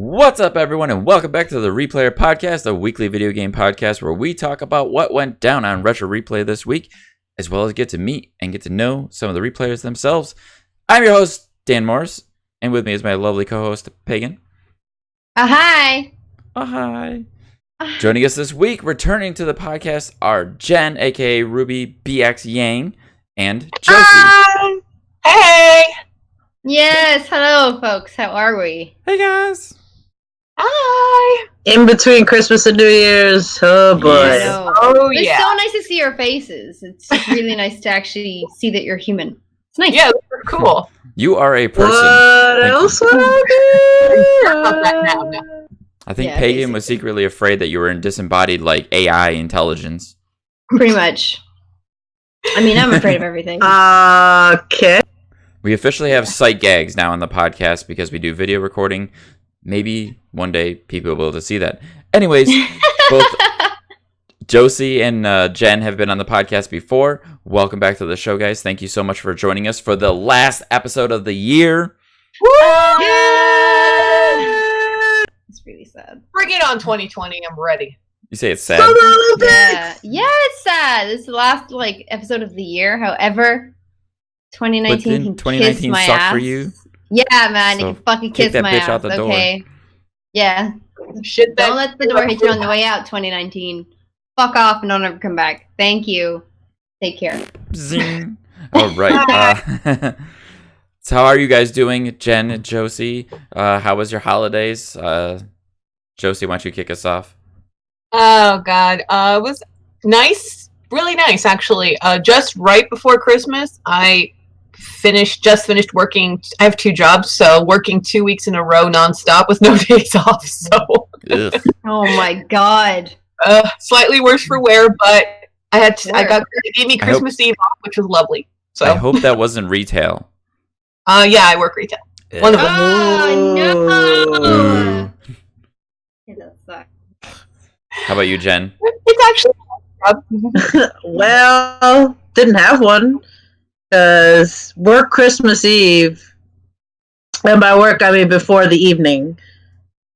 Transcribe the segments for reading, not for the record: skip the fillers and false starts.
What's up, everyone, and welcome back to the Replayer Podcast, a weekly video game podcast where we talk about what went down on Retro Replay this week, as well as get to meet and get to know some of the replayers themselves. I'm your host, Dan Morris, and with me is my lovely co-host, Pagan. Hi. Hi. Joining us this week, returning to the podcast, are Jen, aka Ruby BX Yang, and Yossi. Hi. Hey. Yes, hello, folks. How are we? Hey, guys. Hi. In between Christmas and New Year's. Oh, boy. Yeah, Oh, it's yeah. so nice to see your faces. It's just really nice to actually see that you're human. It's nice. Yeah, they're cool. You are a person. What Thank else you. would I Talk about that now. do? I think Yeah, Pagan was basically. secretly afraid that you were in disembodied, like, AI intelligence. Pretty much. I mean, I'm afraid of everything. Okay. We officially have sight gags now on the podcast because we do video recording. Maybe one day people will be able to see that. Anyways, both Yossi and Jen have been on the podcast before. Welcome back to the show, guys. Thank you so much for joining us for the last episode of the year. It's really sad. Bring it on 2020. I'm ready. You say it's sad? Yeah, it's sad. This is the last episode of the year. However, 2019 But didn't can 2019 kiss my suck ass. for you? Yeah, man, So you can fucking kick kiss that my bitch ass. out the door. Okay. Yeah. Shit that. Don't let the door hit you on the way out, 2019. Fuck off and don't ever come back. Thank you. Take care. Zing. All right. So how are you guys doing, Jen and Yossi? How was your holidays? Yossi, why don't you kick us off? Oh God. It was nice. Really nice, actually. Just right before Christmas, I just finished working. I have 2 jobs, so working 2 weeks in a row nonstop with no days off. So Ugh. Oh my god. slightly worse for wear, but they gave me I hope- Christmas Eve off, which was lovely. So I hope that wasn't retail. yeah, I work retail. One of them. Oh no! Ooh. Yeah, that sucks. How about you, Jen? It's actually Well, didn't have one. Because work Christmas Eve. And by work, I mean before the evening.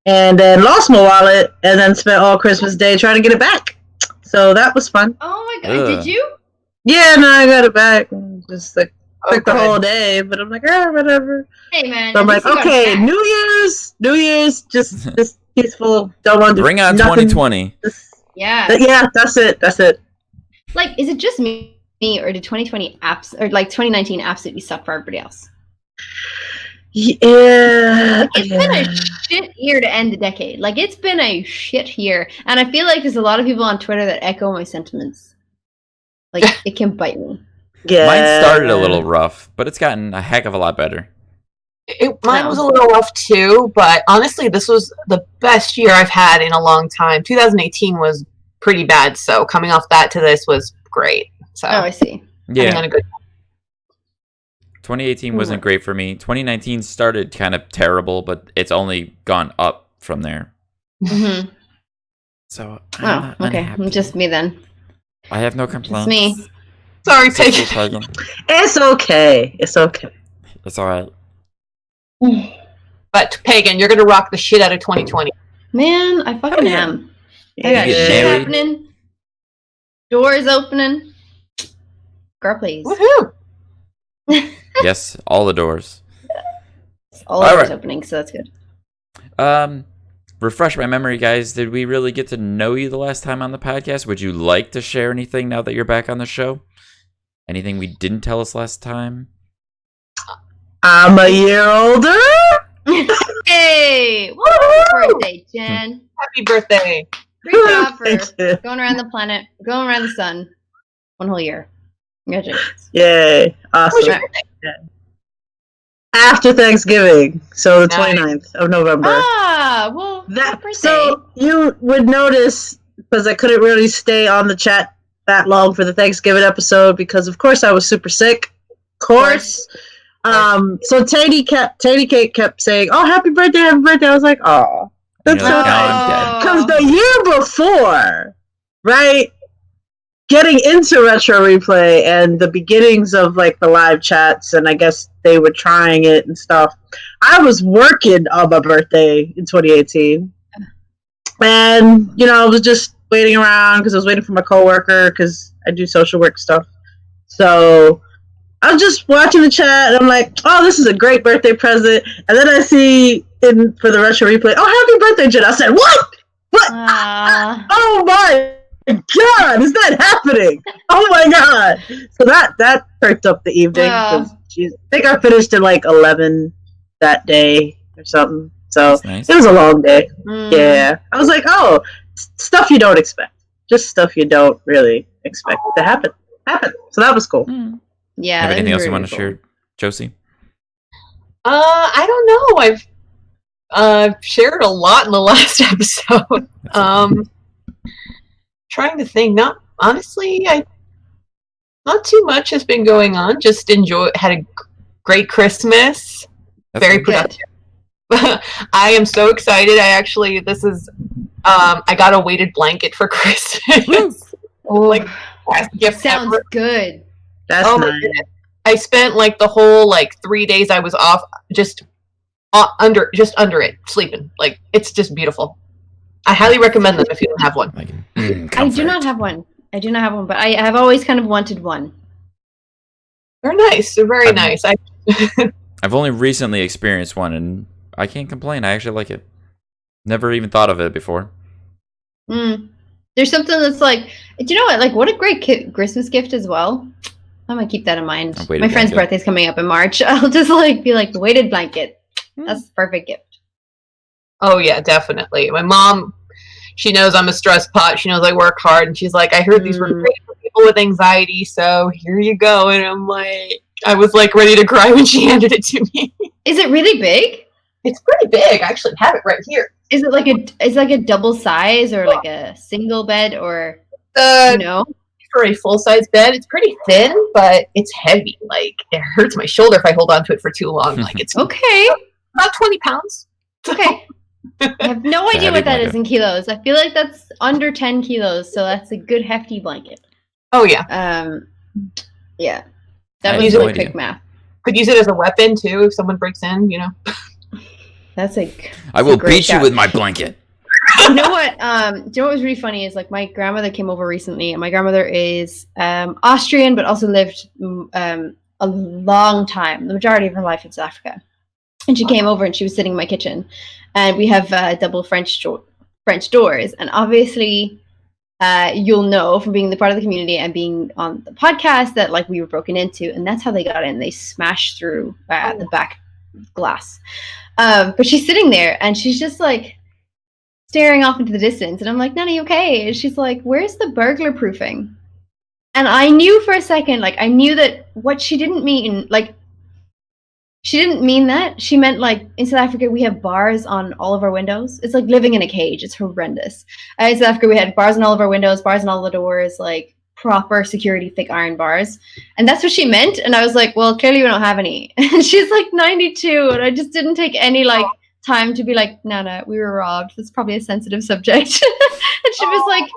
And then lost my wallet. And then spent all Christmas Day trying to get it back. So that was fun. Oh my god, Ugh. did you? Yeah, no, I got it back. Just took the good. whole day. But I'm like, whatever. Hey man. So I'm at like, least you got okay, it back. New Year's, just peaceful. Don't want to Bring on nothing. 2020. Yeah. Yeah, that's it. Like, is it just me or did 2019 absolutely suck for everybody else? Yeah. It's been a shit year to end the decade. Like, it's been a shit year. And I feel like there's a lot of people on Twitter that echo my sentiments. Like, it can bite me. Yeah. Mine started a little rough, but it's gotten a heck of a lot better. Mine was a little rough too, but honestly, this was the best year I've had in a long time. 2018 was pretty bad, so coming off that to this was great. So Oh, I see. ending Yeah, on a good. 2018 wasn't great for me. 2019 started kind of terrible, but it's only gone up from there. Mm-hmm. So Oh, I'm okay. unhappy. Just me then. I have no Just complaints. me. Sorry, It's okay, Pagan. Pagan. It's okay. It's all right. But Pagan, you're gonna rock the shit out of 2020. Man, I fucking yeah. am. I got You get shit married. happening. Doors opening. Girl, please. Woohoo! Yes, all the doors. All All doors right. opening, so that's good. Refresh my memory, guys. Did we really get to know you the last time on the podcast? Would you like to share anything now that you're back on the show? Anything we didn't tell us last time? I'm a year older. Hey! Well, happy birthday, Jen. Happy birthday! Great job for Thank you. going around the planet, going around the sun, 1 whole year. Congratulations. Yay. When's Awesome. your birthday? After Thanksgiving. So the Nice. 29th of November. Ah, well, happy birthday. So you would notice, because I couldn't really stay on the chat that long for the Thanksgiving episode, because of course I was super sick. Of course. So Tady Cake kept saying, "Oh, happy birthday, happy birthday." I was like, "Oh, that's You're so like, nice." "Now I'm dead." Because the year before, right? getting into Retro Replay and the beginnings of like the live chats, and I guess they were trying it and stuff. I was working on my birthday in 2018, and I was just waiting around because I was waiting for my coworker because I do social work stuff. So I was just watching the chat, and I'm like, "Oh, this is a great birthday present." And then I see for the Retro Replay, "Oh, happy birthday, Jen!" I said, "What? What? Oh my God, is that happening? Oh my God!" So that perked up the evening. I think I finished at like 11 that day or something. So nice. It was a long day. Yeah, I was like, "Oh, stuff you don't expect, just stuff you don't really expect to happen." So that was cool. Yeah. Have anything else you want to share, Josie? I don't know. I've shared a lot in the last episode. Trying to think. Not too much has been going on. Just had a great Christmas. That's Very productive. I am so excited. I got a weighted blanket for Christmas. Oh, gift sounds ever. Good. That's nice. I spent like the whole 3 days I was off just under it, sleeping. Like, it's just beautiful. I highly recommend them if you don't have one. I do not have one. But I have always kind of wanted one. They're nice. They're very nice. I've only recently experienced one, and I can't complain. I actually like it. Never even thought of it before. There's something that's like, do you know what? Like, what a great Christmas gift as well. I'm gonna keep that in mind. My friend's birthday's coming up in March. I'll just be like, weighted blanket. That's the perfect gift. Oh yeah, definitely. My mom, she knows I'm a stress pot. She knows I work hard, and she's like, I heard these were great for people with anxiety, so here you go. And I'm like, I was like ready to cry when she handed it to me. Is it really big? It's pretty big. I actually have it right here. Is it like a double size or like a single bed or for a full size bed? It's pretty thin, but it's heavy. Like, it hurts my shoulder if I hold on to it for too long. Like, it's okay. About 20 pounds. Okay. I have no idea what that is in kilos. I feel like that's under 10 kilos, so that's a good hefty blanket. Oh yeah. Yeah. That was really quick math. Could use it as a weapon too if someone breaks in, That's I will beat you with my blanket. You know what? Do you know what was really funny is my grandmother came over recently, and my grandmother is Austrian, but also lived a long time, the majority of her life in South Africa. And she came over and she was sitting in my kitchen, and we have double French doors, and obviously you'll know from being the part of the community and being on the podcast that we were broken into, and that's how they got in. They smashed through the back glass. But she's sitting there and she's just staring off into the distance, and I'm like, Nana, you okay? And she's like, where's the burglar proofing? And I knew for a second, I knew that what she didn't mean, she didn't mean that. She meant in South Africa we have bars on all of our windows. It's like living in a cage. It's horrendous. In South Africa we had bars on all of our windows, bars on all the doors, proper security, thick iron bars. And that's what she meant. And I was like, well, clearly we don't have any. And she's 92, and I just didn't take any time to be like, Nana, we were robbed. That's probably a sensitive subject. And she was like,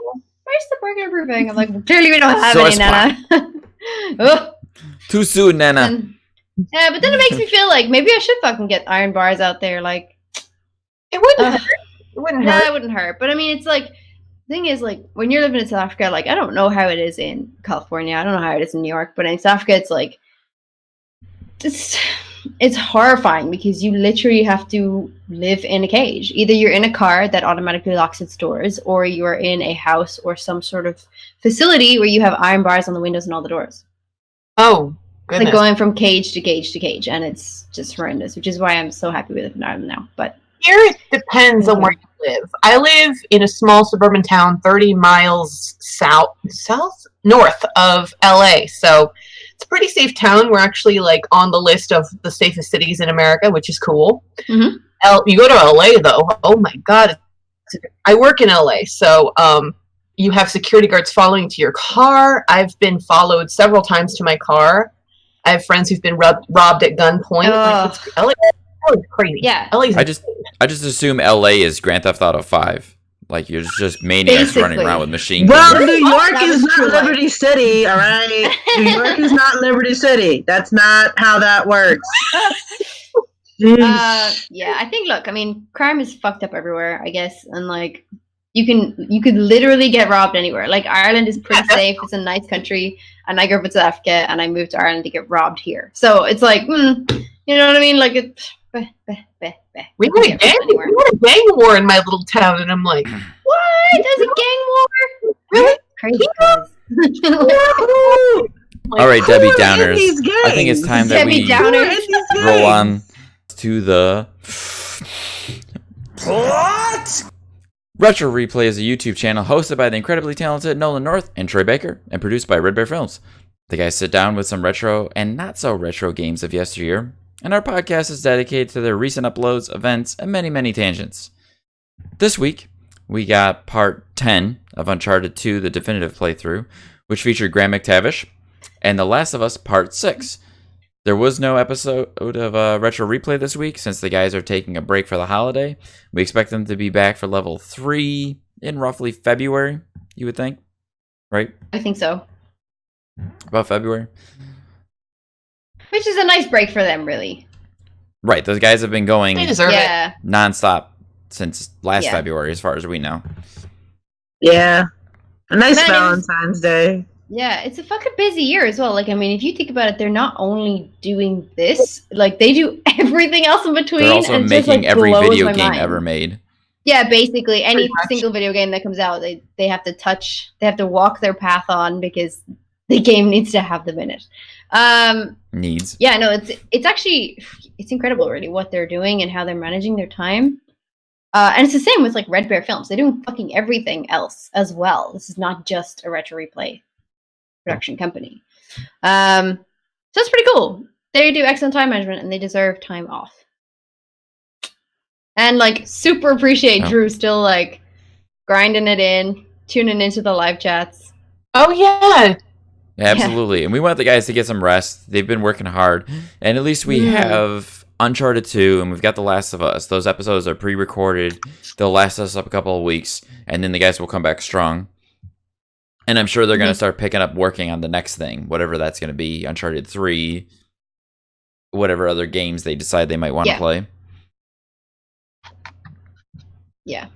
where's the burglar proofing? I'm like, well, clearly we don't have any, Nana. Too soon, Nana. Yeah, but then it makes me feel like maybe I should fucking get iron bars out there. It wouldn't hurt. It wouldn't hurt. Yeah, it wouldn't hurt. But I mean, it's the thing is, when you're living in South Africa, I don't know how it is in California. I don't know how it is in New York. But in South Africa, it's horrifying because you literally have to live in a cage. Either you're in a car that automatically locks its doors, or you're in a house or some sort of facility where you have iron bars on the windows and all the doors. Oh, goodness. It's going from cage to cage to cage, and it's just horrendous, which is why I'm so happy with it in Ireland now. But here it depends on where you live. I live in a small suburban town 30 miles north of LA, so it's a pretty safe town. We're actually on the list of the safest cities in America, which is cool. Mm-hmm. You go to LA though, oh my God. I work in LA, so you have security guards following to your car. I've been followed several times to my car. I have friends who've been robbed at gunpoint. LA is crazy. Yeah. LA's I just assume LA is Grand Theft Auto 5. Like you're just maniacs running Basically. around with machine Well, guns. New York That is was not true life. Liberty City, all right? New York is not Liberty City. That's not how that works. Jeez. Yeah, I think. Look, I mean, crime is fucked up everywhere, I guess, and like you could literally get robbed anywhere. Like Ireland is pretty safe; it's a nice country, and I grew up in South Africa, and I moved to Ireland to get robbed here. So it's like, you know what I mean? Like it. We had a gang war in my little town, and I'm like, What? There's a gang war? really? Crazy. Guys. All right, Debbie Who are in Downers. these I think it's gangs? time that Debbie we Downers. roll on to the What? Retro Replay is a YouTube channel hosted by the incredibly talented Nolan North and Troy Baker and produced by Red Bear Films. The guys sit down with some retro and not so retro games of yesteryear, and our podcast is dedicated to their recent uploads, events, and many, many tangents. This week, we got part 10 of Uncharted 2, the definitive playthrough, which featured Graham McTavish, and The Last of Us Part 6. There was no episode of Retro Replay this week since the guys are taking a break for the holiday. We expect them to be back for level 3 in roughly February, you would think, right? I think so. About February? Which is a nice break for them, really. Right, those guys have been going They deserve it. Yeah. nonstop since last Yeah. February, as far as we know. Yeah. A nice Man, it was- Valentine's Day. Yeah, it's a fucking busy year as well. Like, I mean, if you think about it, they're not only doing this, like, they do everything else in between. They're also and it making just, like, every blows video my game mind. ever made. Yeah, basically, any Pretty much. single video game that comes out, they have to touch, they have to walk their path on because the game needs to have them in it. Needs. Yeah, no, it's actually, it's incredible, really, what they're doing and how they're managing their time. And it's the same with, like, Red Bear Films. They're doing fucking everything else as well. This is not just a Retro Replay production company. So it's pretty cool. They do excellent time management and they deserve time off. And like super appreciate Drew still like grinding it in, tuning into the live chats. Oh yeah. Absolutely. And we want the guys to get some rest. They've been working hard. And at least we have Uncharted 2 and we've got The Last of Us. Those episodes are pre-recorded. They'll last us up a couple of weeks. And then the guys will come back strong. And I'm sure they're going to start picking up working on the next thing. Whatever that's going to be. Uncharted 3. Whatever other games they decide they might want to play. Yeah.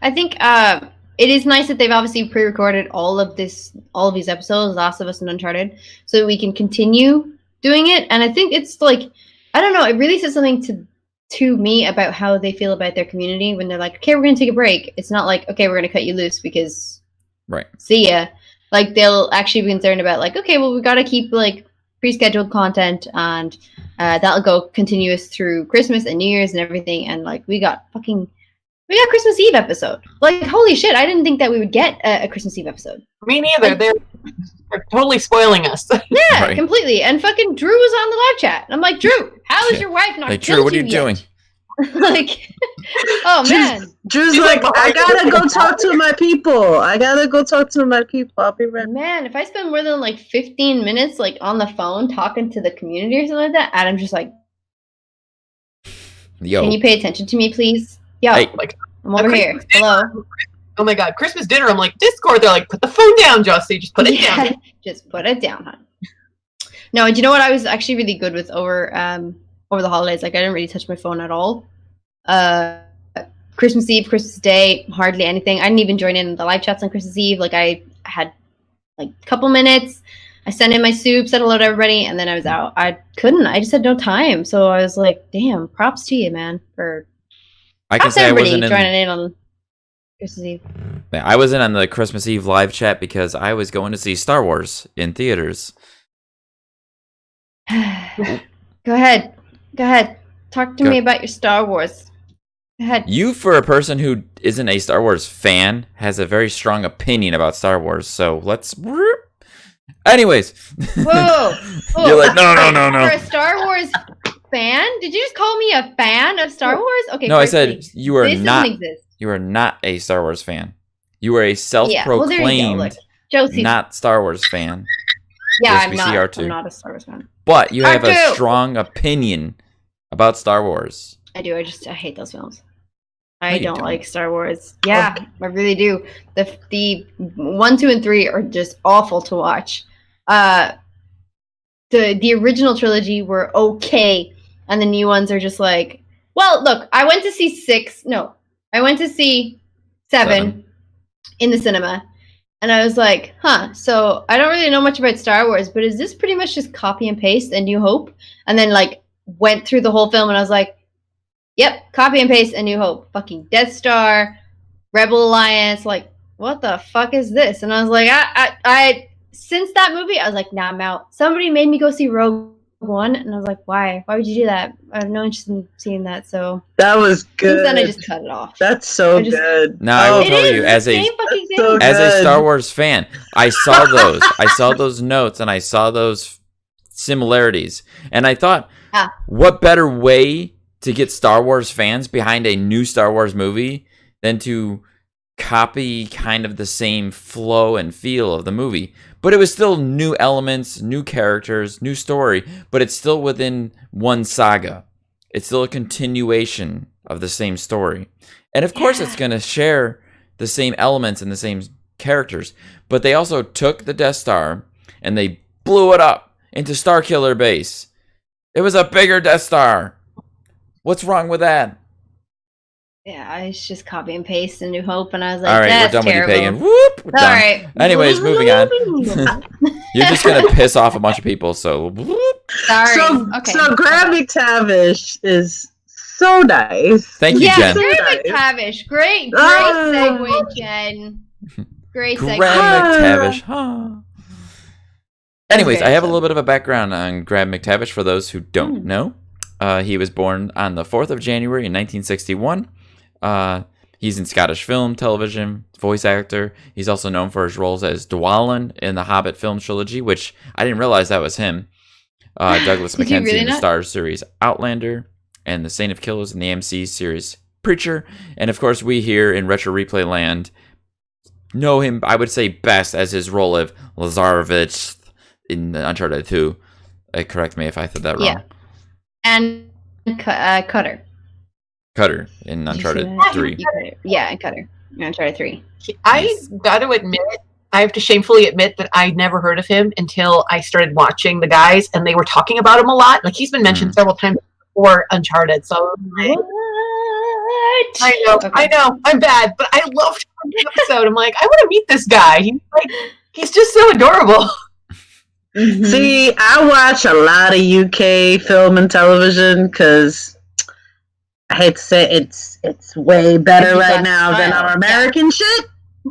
I think it is nice that they've obviously pre-recorded all of these episodes, Last of Us and Uncharted, so that we can continue doing it. And I think it's like, I don't know, it really says something to me about how they feel about their community when they're like, okay, we're going to take a break. It's not like, okay, we're going to cut you loose because see ya. Like they'll actually be concerned about like, okay, well, we got to keep like pre-scheduled content and that'll go continuous through Christmas and New Year's and everything. And like, we got Christmas Eve episode. Like, holy shit, I didn't think that we would get a Christmas Eve episode. Me neither. They're totally spoiling us. Yeah, completely. And fucking Drew was on the live chat. And I'm like, Drew, how is your wife not Like, killed Drew, what are you yet? doing? Like, oh man. Drew's She's like, like, I gotta go talk to my people. I'll be right back. Man, if I spend more than like 15 minutes like on the phone talking to the community or something like that, Adam's just like, Yo. can you pay attention to me, please? Yo, Hey. Like, I'm over here. Christmas Hello. dinner. Oh my god, Christmas dinner. I'm like, Discord. They're like, put the phone down, Jossie. Just put it down. Just put it down, hon. No, do you know what I was actually really good with over the holidays? Like I didn't really touch my phone at all. Christmas Eve, Christmas Day, hardly anything. I didn't even join in the live chats on Christmas Eve. Like I had like a couple minutes. I sent in my soup, said hello to everybody, and then I was out. I just had no time. So I was like, damn, props to you, man, for I can say I everybody wasn't joining in on Christmas Eve. I wasn't on the Christmas Eve live chat because I was going to see Star Wars in theaters. Go ahead. Talk to me about your Star Wars. Go ahead. You, for a person who isn't a Star Wars fan, has a very strong opinion about Star Wars. So let's. Anyways. Whoa. You're like, no. For a Star Wars fan? Did you just call me a fan of Star Wars? Okay. No, I firstly, said you are this not. doesn't exist. You are not a Star Wars fan. You are a Yeah, well, there you go. self-proclaimed Look, Josie's, not Star Wars fan. yeah, yes, we see R2. I'm not a Star Wars fan. But you have a R2. strong opinion about Star Wars. I do. I hate those films. I you don't don't. like Star Wars. Yeah, I really do. The 1, 2, and 3 are just awful to watch. The original trilogy were okay, and the new ones are just like, well, look, I went to see 7 in the cinema, and I was like, so I don't really know much about Star Wars, but is this pretty much just copy and paste A New Hope? And then like went through the whole film, and I was like, yep, copy and paste A New Hope. Fucking Death Star, Rebel Alliance, like, what the fuck is this? And I was like, I since that movie, I was like, nah, I'm out. Somebody made me go see Rogue One, and I was like, why? Why would you do that? I have no interest in seeing that, so That was good. since then I just cut it off. That's so I just- good. Now I will It tell is you, the as a same fucking thing. so as a good. Star Wars fan, I saw those. I saw those notes and I saw those similarities, and I thought, what better way to get Star Wars fans behind a new Star Wars movie than to copy kind of the same flow and feel of the movie? But it was still new elements, new characters, new story, but it's still within one saga. It's still a continuation of the same story. And of course it's going to share the same elements and the same characters, but they also took the Death Star and they blew it up into Starkiller Base. It was a bigger Death Star. What's wrong with that? Yeah, I just copy and paste A New Hope, and I was like, All right, that's we're done terrible. with you, Pagan. Whoop, we're All done. right. Anyways, moving on. You're just going to piss off a bunch of people, so whoop. Sorry. So, okay. so Graham McTavish is so nice. Thank you, Yeah, Jen. Graham Nice. McTavish. Great Ah. segue, Jen. Great segue. Graham McTavish. Huh. Anyways, very I have a fun. little bit of a background on Graham McTavish for those who don't know. He was born on the 4th of January in 1961. He's in Scottish film, television, voice actor. He's also known for his roles as Dwalin in the Hobbit film trilogy, which I didn't realize that was him. Douglas Did you Mackenzie really in the not? Starz series Outlander, and the Saint of Killers in the AMC series Preacher. And of course, we here in Retro Replay Land know him, I would say, best as his role of Lazarevich in Uncharted 2. Correct me if I said that wrong. Yeah. And Cutter. Cutter in Did you Uncharted say that? 3. You Cutter. Yeah, and Cutter. In Uncharted 3. I got to admit, I have to shamefully admit that I'd never heard of him until I started watching the guys, and they were talking about him a lot. Like, he's been mentioned several times before Uncharted. So What? I know, I'm bad, but I loved the episode. I'm like, I want to meet this guy. He's just so adorable. Mhm. See, I watch a lot of UK film and television because I hate to say it's way better It's right got now than style, our American shit.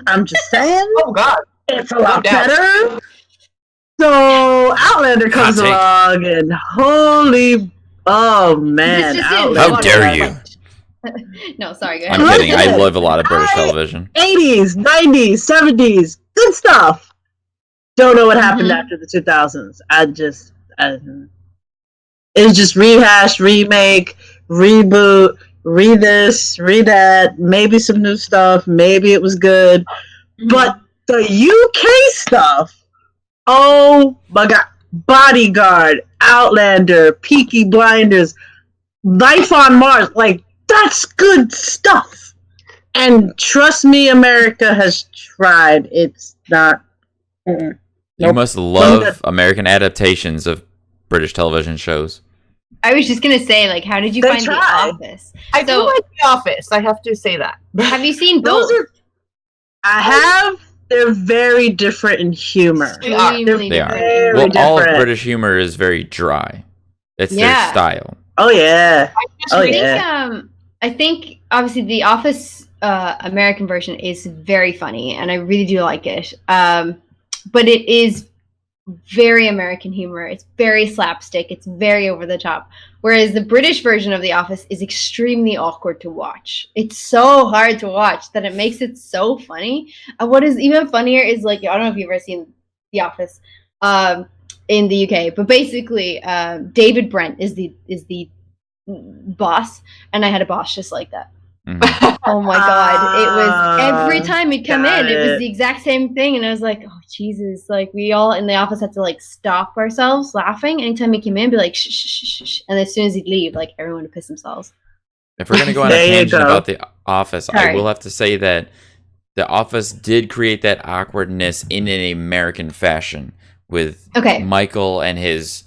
I'm just saying, Oh God, it's a lot doubt. better. So Outlander comes Hot along, and holy, oh man, This just in. Outlander. How dare you? No, sorry, go I'm ahead. kidding. I love a lot of British television. 80s, 90s, 70s, good stuff. Don't know what happened Mhm. after the 2000s. It's just rehash, remake, reboot, this, that, maybe some new stuff, maybe it was good. But the UK stuff, oh my god. Bodyguard, Outlander, Peaky Blinders, Life on Mars, like, that's good stuff. And trust me, America has tried. It's not. You Nope. must love American adaptations of British television shows. I was just gonna say, like, how did you They find tried. The Office? I do So- like The Office. I have to say that. Have you seen both? Those are. I have. They're very different in humor. They are. Extremely They are. different. Very Well, all of different. British humor is very dry. It's their Yeah. style. Oh yeah. Oh, I yeah. think I think obviously the Office American version is very funny, and I really do like it. But it is very American humor. It's very slapstick. It's very over the top. Whereas the British version of The Office is extremely awkward to watch. It's so hard to watch that it makes it so funny. And what is even funnier is, like, I don't know if you've ever seen The Office in the UK, but basically David Brent is the boss, and I had a boss just like that. Mhm. Oh my god, it was every time he'd come got in, it was it. the exact same thing, and I was like, oh Jesus, like, we all in the office had to, like, stop ourselves laughing anytime he came in, be like, shh, shh, shh, shh, and as soon as he'd leave, like, everyone would piss themselves. if we're gonna go on a There you tangent go. about The Office, I Sorry. will have to say that The Office did create that awkwardness in an American fashion with Okay. Michael and his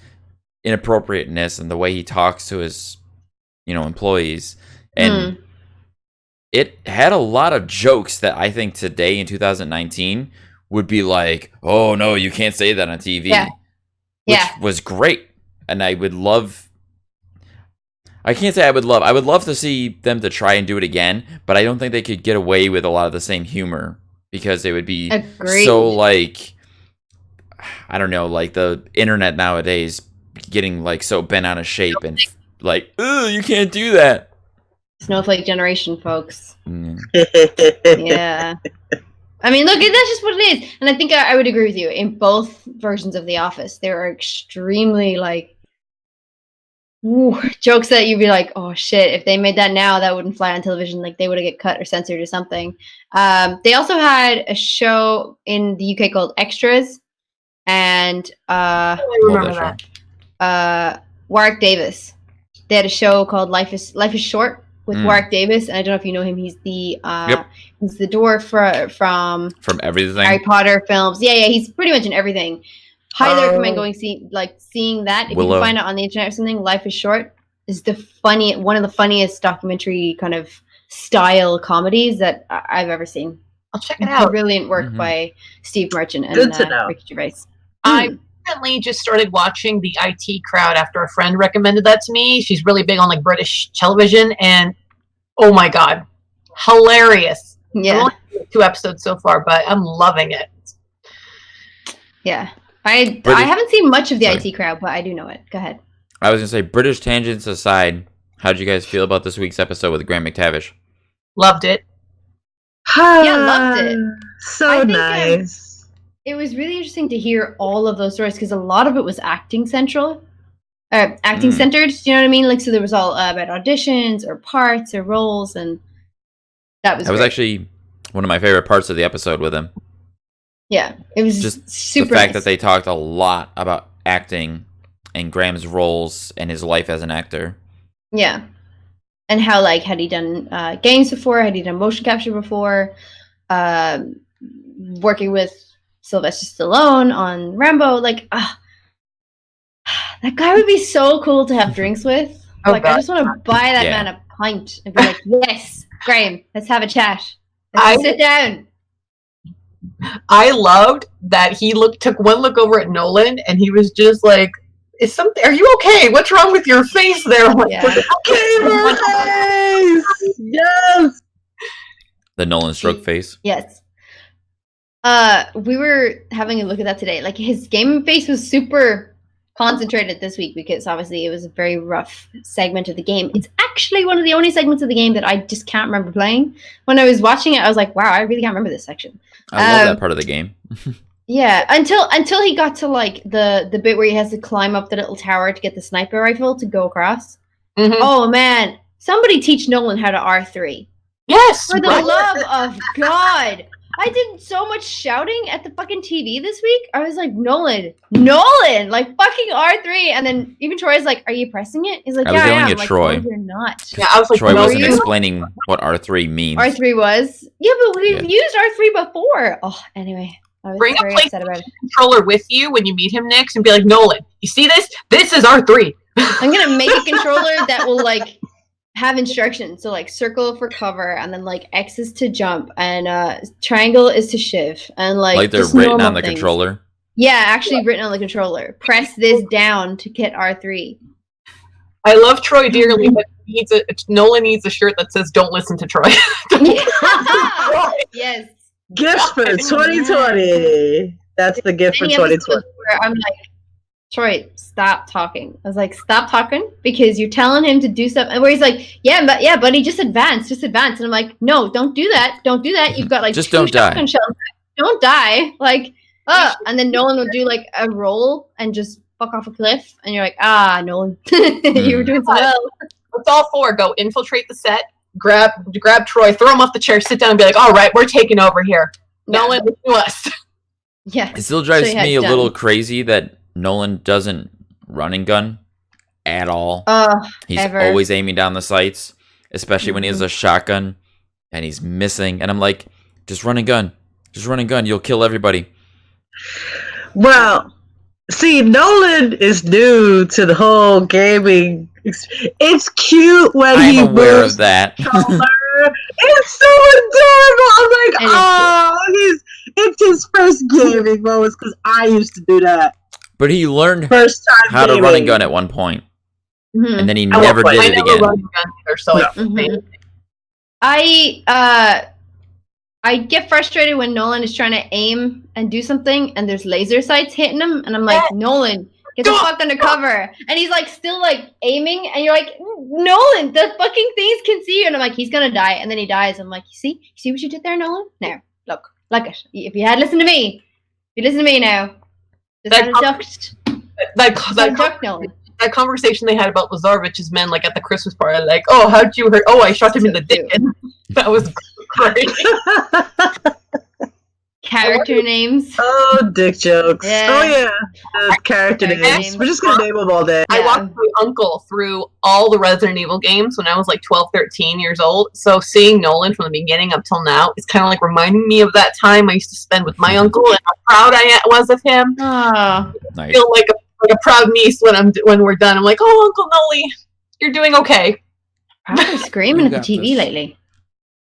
inappropriateness and the way he talks to his, employees. And it had a lot of jokes that I think today in 2019 would be like, oh no, you can't say that on TV. Yeah. Which was great. And I would love I would love to see them to try and do it again, but I don't think they could get away with a lot of the same humor because it would be Agreed. so like, I don't know, like the internet nowadays getting like so bent out of shape and like, ugh, you can't do that. Snowflake generation, folks. Mm. Yeah. I mean, look, that's just what it is. And I think I would agree with you. In both versions of The Office, there are extremely, like, jokes that you'd be like, oh, shit, if they made that now, that wouldn't fly on television. Like, they would get cut or censored or something. They also had a show in the UK called Extras. And I remember that. Warwick Davis. They had a show called Life is Short with Warwick Davis, and I don't know if you know him. He's the he's the dwarf from everything. Harry Potter films. Yeah, he's pretty much in everything. Highly recommend seeing that. If you can find it on the internet or something. Life is Short is one of the funniest documentary kind of style comedies that I've ever seen. I'll check it out. Brilliant work by Steve Merchant and Ricky Gervais. I recently just started watching the IT Crowd after a friend recommended that to me. She's really big on like British television, and oh my god, hilarious! Yeah, I've only 2 episodes so far, but I'm loving it. Yeah, I haven't seen much of the IT Crowd, but I do know it. Go ahead. I was gonna say, British tangents aside, how did you guys feel about this week's episode with Graham McTavish? Loved it. Yeah, loved it. So nice. It was really interesting to hear all of those stories because a lot of it was acting centered. Do you know what I mean? Like, so there was all about auditions or parts or roles, and that was actually one of my favorite parts of the episode with him. Yeah, it was just super. The fact that they talked a lot about acting and Graham's roles and his life as an actor. Yeah, and how had he done games before? Had he done motion capture before? Working with Sylvester Stallone on Rambo, that guy would be so cool to have drinks with. I just want to buy that man a pint and be like, yes, Graham, let's have a chat. Let's sit down. I loved that he took one look over at Nolan and he was just like, "Is something? Are you okay? What's wrong with your face there?" Gamer face. Yes. The Nolan stroke face. Yes. We were having a look at that today. Like, his game face was super concentrated this week because obviously it was a very rough segment of the game. It's actually one of the only segments of the game that I just can't remember playing. When I was watching it, I was like, wow, I really can't remember this section. I love that part of the game. Yeah, until he got to the bit where he has to climb up the little tower to get the sniper rifle to go across. Mm-hmm. Oh man, somebody teach Nolan how to R3. Yes, for the love of God. I did so much shouting at the fucking TV this week. I was like, Nolan, like fucking R3. And then even Troy's like, are you pressing it? He's like, yeah, I am. At Troy. No, you're not. Yeah, I was like, Troy wasn't explaining what R3 means. R3 was. Yeah, but we've used R3 before. Oh, anyway. I was Bring very upset about it. Controller with you when you meet him next and be like, Nolan, you see this? This is R3. I'm going to make a controller that will have instructions. So circle for cover, and then X is to jump, and triangle is to shiv, and they're written on the controller. Yeah, actually written on the controller. Press this down to get R3. I love Troy dearly, but Nolan needs a shirt that says "Don't listen to Troy." Yes. Gift for 2020. That's the gift for 2020. I'm like, Troy, stop talking. I was like, stop talking, because you're telling him to do something. Where he's like, yeah, buddy, just advance. And I'm like, no, don't do that. You've got just don't die. Shells. Don't die. And then Nolan would do a roll and just fuck off a cliff, and you're like, Nolan, you were doing so well. It's all 4. Go infiltrate the set. Grab Troy, throw him off the chair, sit down, and be like, all right, we're taking over here. Nolan, to us. Yeah. It still drives me a little crazy that Nolan doesn't run and gun at all. He's always aiming down the sights. especially when he has a shotgun and he's missing. And I'm like, just run and gun. Just run and gun. You'll kill everybody. Well, see, Nolan is new to the whole gaming. It's cute when I'm aware of that. It's so adorable. I'm like, oh, it's his first gaming moments because I used to do that. But he learned First time how to run and gun at one point, and then he never did it again. Run and gun either, so I get frustrated when Nolan is trying to aim and do something, and there's laser sights hitting him, and I'm like, Nolan, get the fuck under cover. And he's like still like aiming, and you're like, Nolan, the fucking things can see you. And I'm like, he's gonna die, and then he dies. I'm like, you see what you did there, Nolan? There, look it. If you had listened to me, now. That conversation they had about Lazarevich's men, like at the Christmas party, like, oh, how'd you hurt? Oh, I shot him in the dick. That was great. Character names. Oh, dick jokes. Yeah. Oh, yeah. Character names. We're just going to name them all day. I walked my uncle through all the Resident Evil games when I was like 12, 13 years old. So seeing Nolan from the beginning up till now is kind of like reminding me of that time I used to spend with my uncle and how proud I was of him. Oh, I feel like a proud niece when we're done. I'm like, oh, Uncle Noli, you're doing okay. Probably screaming at the TV lately.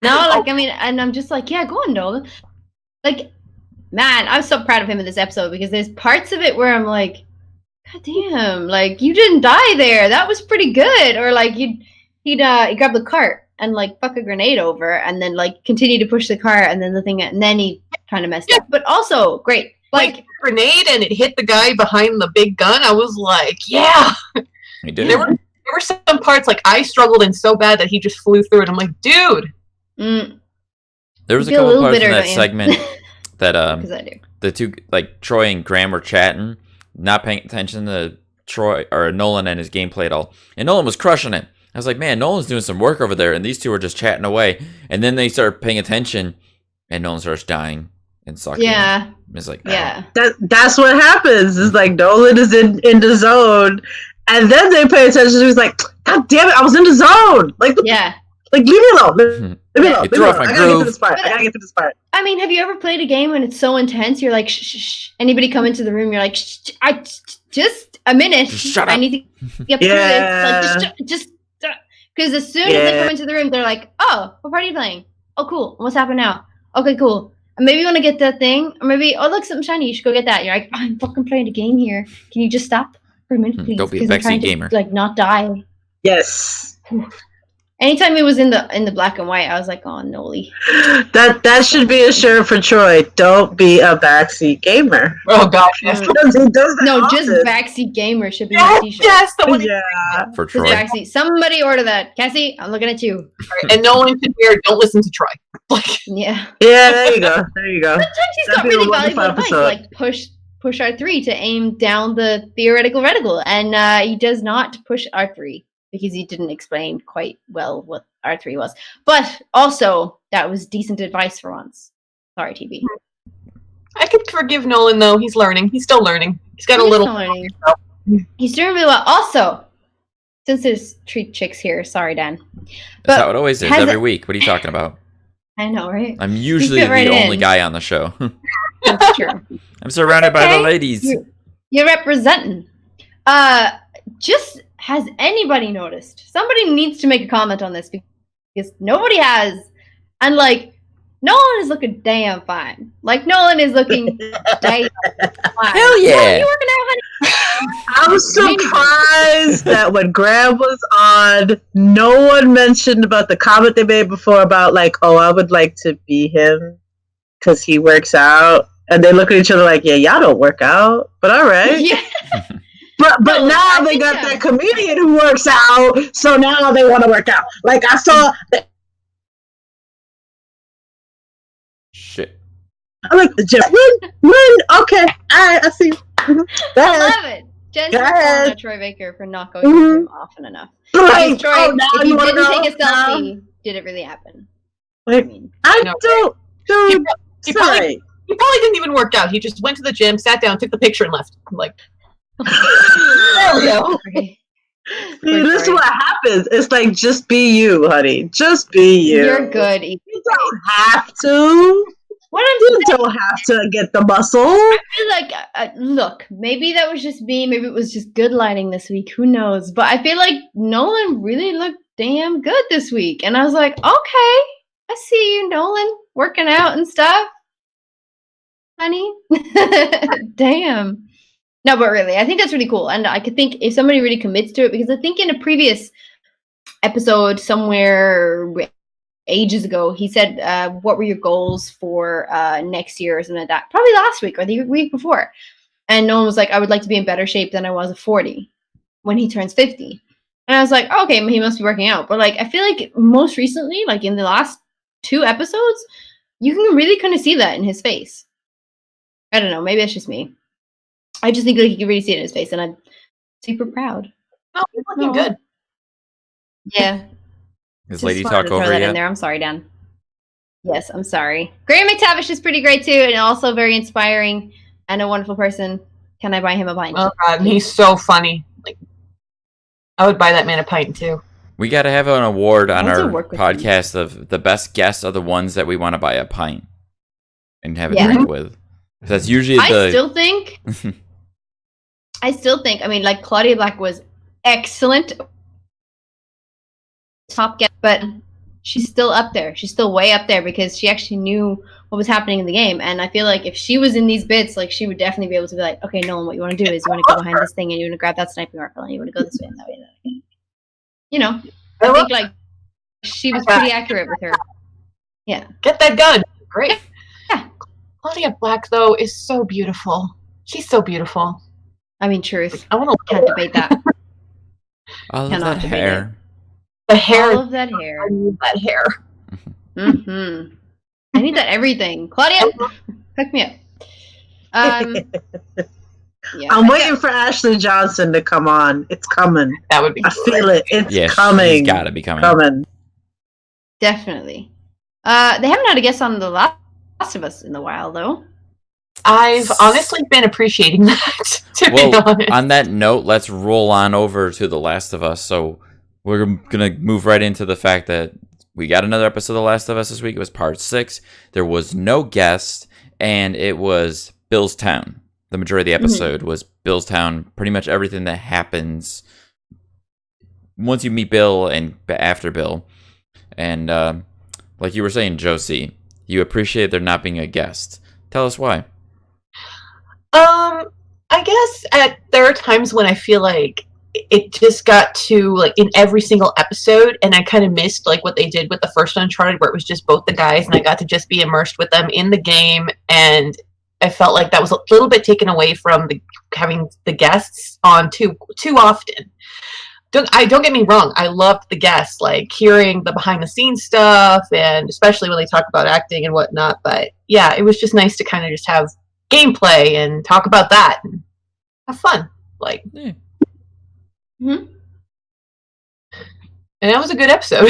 No, like, I mean, and I'm just like, yeah, go on, Nolan. Like, man, I'm so proud of him in this episode because there's parts of it where I'm like, God damn, like, you didn't die there. That was pretty good. Or like he'd grab the cart and like fuck a grenade over and then like continue to push the cart and then he kind of messed up. But also great. Like grenade and it hit the guy behind the big gun. I was like, yeah. He did. There were some parts like I struggled in so bad that he just flew through it. I'm like, dude. There was a couple parts in that segment that the two, like Troy and Graham, were chatting, not paying attention to Troy or Nolan and his gameplay at all. And Nolan was crushing it. I was like, man, Nolan's doing some work over there, and these two are just chatting away. And then they start paying attention, and Nolan starts dying and sucking. Yeah. It's like, yeah. That's what happens. It's like Nolan is in the zone, and then they pay attention. He's like, God damn it, I was in the zone. Like, like, leave me alone. Leave me alone. I gotta get to this part. I mean, have you ever played a game when it's so intense? You're like, shh. Anybody come into the room? You're like, shh. Just a minute. Shut up. I need to get through this. Like, just. Because as soon as they come into the room, they're like, oh, what part are you playing? Oh, cool. What's happening now? Okay, cool. And maybe you want to get that thing. Or maybe, oh, look, something shiny. You should go get that. You're like, I'm fucking playing a game here. Can you just stop for a minute, please? Don't be a backseat gamer. Like, not die. Yes. Anytime it was in the black and white, I was like, oh, Noli. That should be a shirt for Troy. Don't be a backseat gamer. Oh, God. Yes. He does No, often. just backseat gamer should be my t-shirt. Yes, for Just Troy. backseat. Somebody order that. Cassie, I'm looking at you. And Nolan should wear, don't listen to Troy. Like, Yeah. Yeah, there you go. Sometimes he's got really valuable advice, like push R3 to aim down the theoretical reticle, and he does not push R3 because he didn't explain quite well what R3 was. But also, that was decent advice for once. Sorry, TV. I could forgive Nolan, though. He's learning. He's still learning. He's got a little... learning. He's doing really well. Also, since there's 3 chicks here, sorry, Dan. That's how it always is every week. What are you talking about? I know, right? I'm usually the only guy on the show. That's true. I'm surrounded by the ladies. You're representing. Just has anybody noticed? Somebody needs to make a comment on this because nobody has. And like, Nolan is looking damn fine. Like, Nolan is looking damn fine. Hell yeah. You working out, honey? I was surprised that when Graham was on, no one mentioned about the comment they made before about like, oh, I would like to be him because he works out. And they look at each other like, yeah, y'all don't work out, but all right. Yeah. But now they got that comedian who works out, so now they want to work out. Like I saw. Shit. I like the gym. When? Okay, I see. I love it. Jen's calling out Troy Baker for not going to the gym often enough. Like, Troy, if you didn't take a selfie, did it really happen? Like, I don't. Dude, he probably didn't even work out. He just went to the gym, sat down, took the picture, and left. I'm like, there we go. See, this is what happens. It's like, just be you, honey. Just be you. You're good. You don't have to. You don't have to get the muscle. I feel like, look, maybe that was just me. Maybe it was just good lighting this week. Who knows? But I feel like Nolan really looked damn good this week. And I was like, okay, I see you, Nolan, working out and stuff. Honey. Damn. No, but really, I think that's really cool. And I could think if somebody really commits to it, because I think in a previous episode somewhere ages ago, he said, what were your goals for next year or something like that? Probably last week or the week before. And Nolan was like, I would like to be in better shape than I was at 40 when he turns 50. And I was like, oh, okay, he must be working out. But like, I feel like most recently, like in the last 2 episodes, you can really kind of see that in his face. I don't know. Maybe it's just me. I just think like you can really see it in his face, and I'm super proud. No, he's looking good. Yeah. Is Lady Talk over that yet? in there. I'm sorry, Dan. Yes, I'm sorry. Graham McTavish is pretty great too, and also very inspiring and a wonderful person. Can I buy him a pint? Oh God, he's so funny. Like, I would buy that man a pint too. We got to have an award on our podcast of the best guests are the ones that we want to buy a pint and have a drink with. That's usually I still think. I mean, like Claudia Black was excellent. Top guest, but she's still up there. She's still way up there because she actually knew what was happening in the game. And I feel like if she was in these bits, like she would definitely be able to be like, okay, Nolan, what you want to do is you want to go behind this thing and you want to grab that sniping rifle and you want to go this way and that way and that way. You know, I think like she was pretty accurate with her. Yeah. Get that gun. Great. Yeah. Claudia Black though is so beautiful. She's so beautiful. I mean, truth. I want to can't debate that. All of that hair. The hair. All of that hair. I need that hair. Mm-hmm. I need that everything. Claudia, hook me up. Yeah, I'm waiting for Ashley Johnson to come on. It's coming. That would be I feel it. It's coming. It's got to be coming. Definitely. They haven't had a guest on The Last of Us in a while, though. I've honestly been appreciating that, to be honest. On that note, let's roll on over to The Last of Us. So we're going to move right into the fact that we got another episode of The Last of Us this week. It was part 6. There was no guest, and it was Bill's Town. The majority of the episode was Bill's Town. Pretty much everything that happens once you meet Bill and after Bill. And like you were saying, Josie, you appreciate there not being a guest. Tell us why. I guess there are times when I feel like it just got to like in every single episode, and I kind of missed like what they did with the first Uncharted, where it was just both the guys, and I got to just be immersed with them in the game, and I felt like that was a little bit taken away from having the guests on too often. Don't get me wrong, I loved the guests, like hearing the behind the scenes stuff, and especially when they talk about acting and whatnot. But yeah, it was just nice to kind of just have gameplay and talk about that and have fun. Like, and that was a good episode.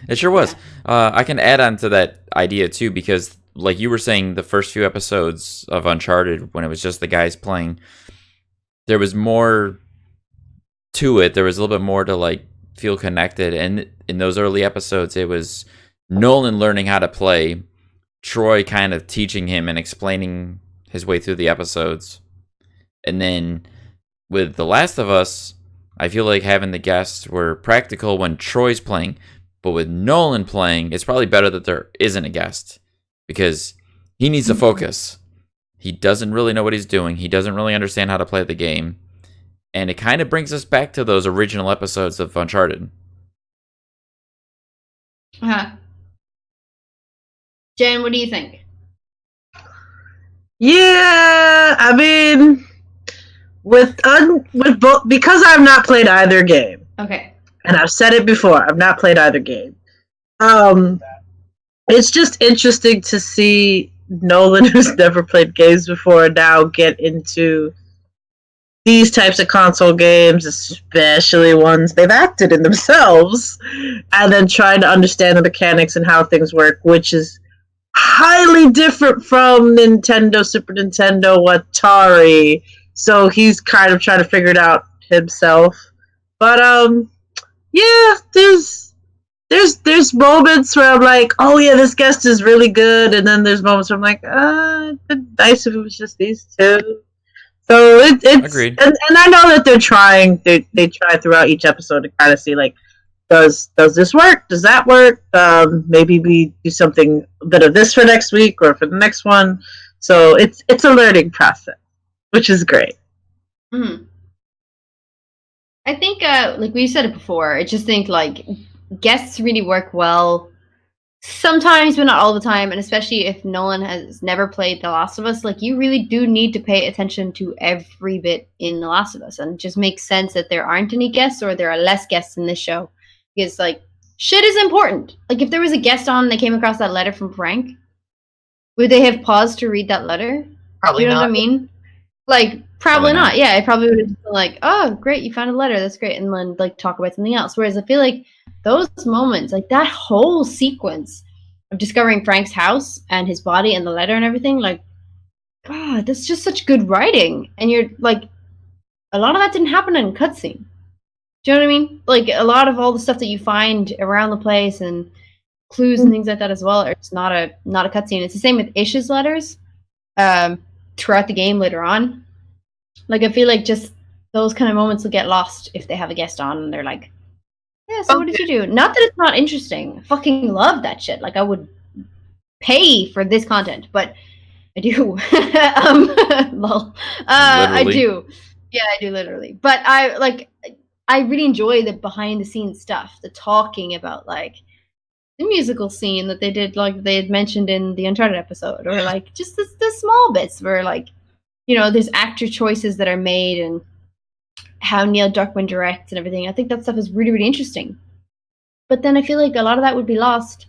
It sure was. I can add on to that idea too, because like you were saying, the first few episodes of Uncharted, when it was just the guys playing, there was more to it. There was a little bit more to like feel connected. And in those early episodes, it was Nolan learning how to play, Troy kind of teaching him and explaining his way through the episodes. And then with The Last of Us, I feel like having the guests were practical when Troy's playing, but with Nolan playing, it's probably better that there isn't a guest because he needs to focus. He doesn't really know what he's doing. He doesn't really understand how to play the game. And it kind of brings us back to those original episodes of Uncharted. Jen, what do you think? Yeah, I mean, with both, because I've not played either game. Okay. And I've said it before, I've not played either game. It's just interesting to see Nolan, who's never played games before, now get into these types of console games, especially ones they've acted in themselves, and then trying to understand the mechanics and how things work, which is highly different from Nintendo, Super Nintendo, Atari. So he's kind of trying to figure it out himself. But yeah, there's moments where I'm like, oh yeah, this guest is really good, and then there's moments where I'm like, it'd be nice if it was just these two. So it's Agreed. And I know that they're trying. They try throughout each episode to kind of see like, does this work? Does that work? Maybe we do something a bit of this for next week or for the next one. So it's a learning process, which is great. Mm-hmm. I think, like we said it before, I just think like guests really work well sometimes, but not all the time. And especially if Nolan has never played The Last of Us, like you really do need to pay attention to every bit in The Last of Us. And it just makes sense that there aren't any guests or there are less guests in this show. Because like shit is important. Like if there was a guest on and they came across that letter from Frank, would they have paused to read that letter? Probably you know not. what I mean? Like probably not. Yeah, it probably would have been like, oh great, you found a letter, that's great, and then like talk about something else. Whereas I feel like those moments, like that whole sequence of discovering Frank's house and his body and the letter and everything, like God, that's just such good writing. And you're like, a lot of that didn't happen in cutscene. Do you know what I mean? Like a lot of all the stuff that you find around the place and clues and things like that as well, are just not a cutscene. It's the same with Ish's letters throughout the game later on. Like I feel like just those kind of moments will get lost if they have a guest on and they're like, yeah, so what did you do? Not that it's not interesting. I fucking love that shit. Like I would pay for this content, but I do. Lol. I do. Yeah, I do literally. But I really enjoy the behind the scenes stuff, the talking about like the musical scene that they did, like they had mentioned in the Uncharted episode, or like just the small bits where like, you know, there's actor choices that are made and how Neil Druckmann directs and everything. I think that stuff is really, really interesting. But then I feel like a lot of that would be lost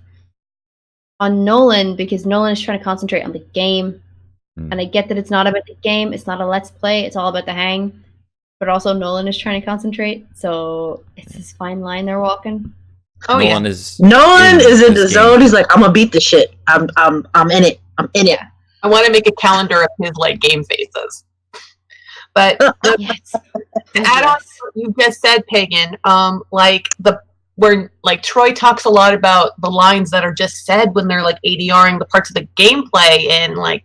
on Nolan because Nolan is trying to concentrate on the game. And I get that it's not about the game. It's not a let's play. It's all about the hang. But also Nolan is trying to concentrate. So it's this fine line they're walking. Oh Nolan yeah. Nolan is in the zone. He's like, I'm gonna beat the shit. I'm in it. I'm in it. I want to make a calendar of his like game faces. But Yes. add on to what you just said, Pagan, like where like Troy talks a lot about the lines that are just said when they're like ADRing the parts of the gameplay, and like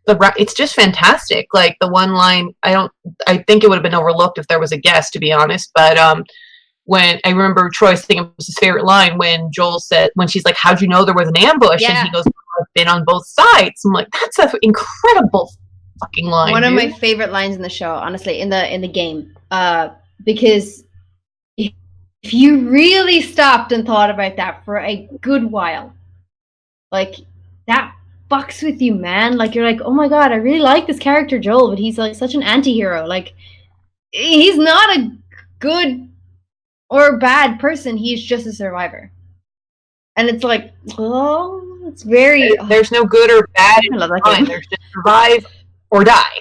it's just fantastic. Like the one line, I think it would have been overlooked if there was a guest, to be honest. But when I remember Troy saying it was his favorite line when Joel said, when she's like, "How'd you know there was an ambush?" Yeah. And he goes, "I've been on both sides." I'm like, that's an incredible fucking line. One of my favorite lines in the show, honestly, in the game, because if you really stopped and thought about that for a good while, like that fucks with you, man. Like you're like, oh my god, I really like this character Joel, but he's like such an anti-hero. Like he's not a good or bad person. He's just a survivor. And it's like, oh, it's very. There's no good or bad in love that line. game. There's just survive or die.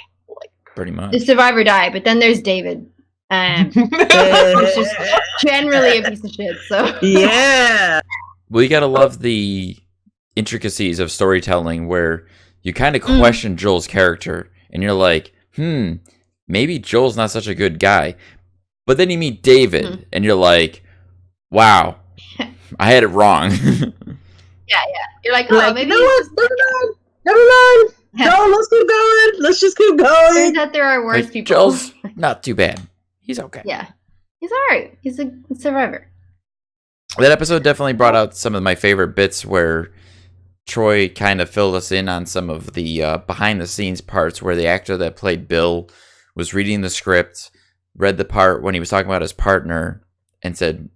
Pretty much. The survive or die, but then there's David. It's just generally a piece of shit. So Yeah. Well, you gotta love the intricacies of storytelling where you kind of question Joel's character and you're like, maybe Joel's not such a good guy. But then you meet David and you're like, wow, I had it wrong. yeah. You're like, oh, Like, maybe. Never mind. No, let's keep going. Let's just keep going. Turns out there are worse Like, people. Joel's not too bad. He's okay. Yeah, he's alright. He's a survivor. That episode definitely brought out some of my favorite bits where Troy kind of filled us in on some of the behind-the-scenes parts where the actor that played Bill was reading the script, read the part when he was talking about his partner, and said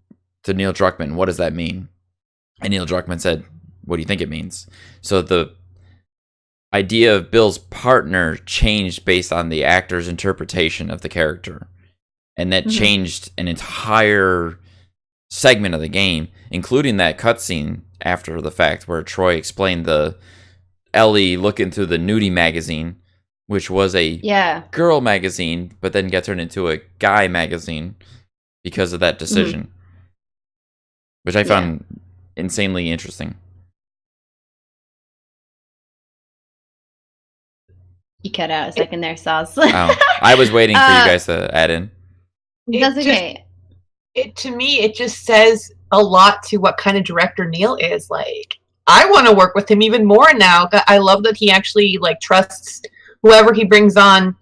to Neil Druckmann, "What does that mean?" And Neil Druckmann said, "What do you think it means?" So the idea of Bill's partner changed based on the actor's interpretation of the character. And that changed an entire segment of the game, including that cutscene after the fact where Troy explained the Ellie looking through the nudie magazine, which was a girl magazine, but then got turned into a guy magazine because of that decision, which I found insanely interesting. You cut out a second there, Sauce. Oh, I was waiting for you guys to add in. That's okay. to me, it just says a lot to what kind of director Neil is. Like, I want to work with him even more now. I love that he actually like trusts whoever he brings on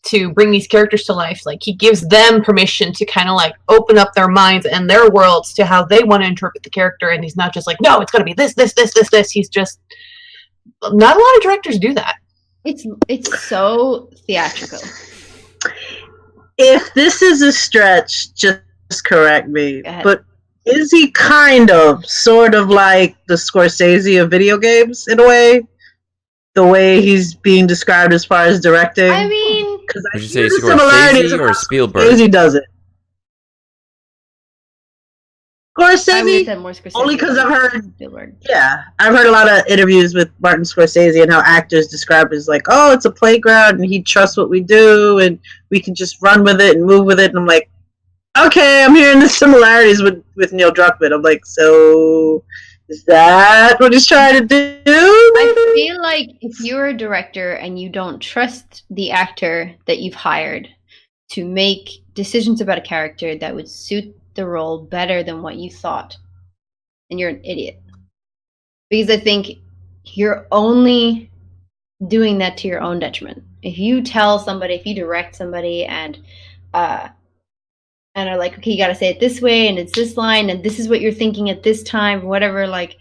to bring these characters to life. Like, he gives them permission to kind of like open up their minds and their worlds to how they want to interpret the character. And he's not just like, no, it's going to be this. He's just, not a lot of directors do that. It's so theatrical. If this is a stretch, just correct me. But is he kind of, sort of like the Scorsese of video games in a way? The way he's being described as far as directing? I mean, would you say Scorsese or Spielberg? Scorsese does it. Scorsese, only because I've heard, I've heard a lot of interviews with Martin Scorsese and how actors describe it as like, oh, it's a playground and he trusts what we do and we can just run with it and move with it. And I'm like, okay, I'm hearing the similarities with Neil Druckmann. I'm like, so is that what he's trying to do? I feel like if you're a director and you don't trust the actor that you've hired to make decisions about a character that would suit the role better than what you thought, and you're an idiot. Because I think you're only doing that to your own detriment. If you tell somebody, if you direct somebody and are like, okay, you gotta say it this way and it's this line and this is what you're thinking at this time, whatever, like,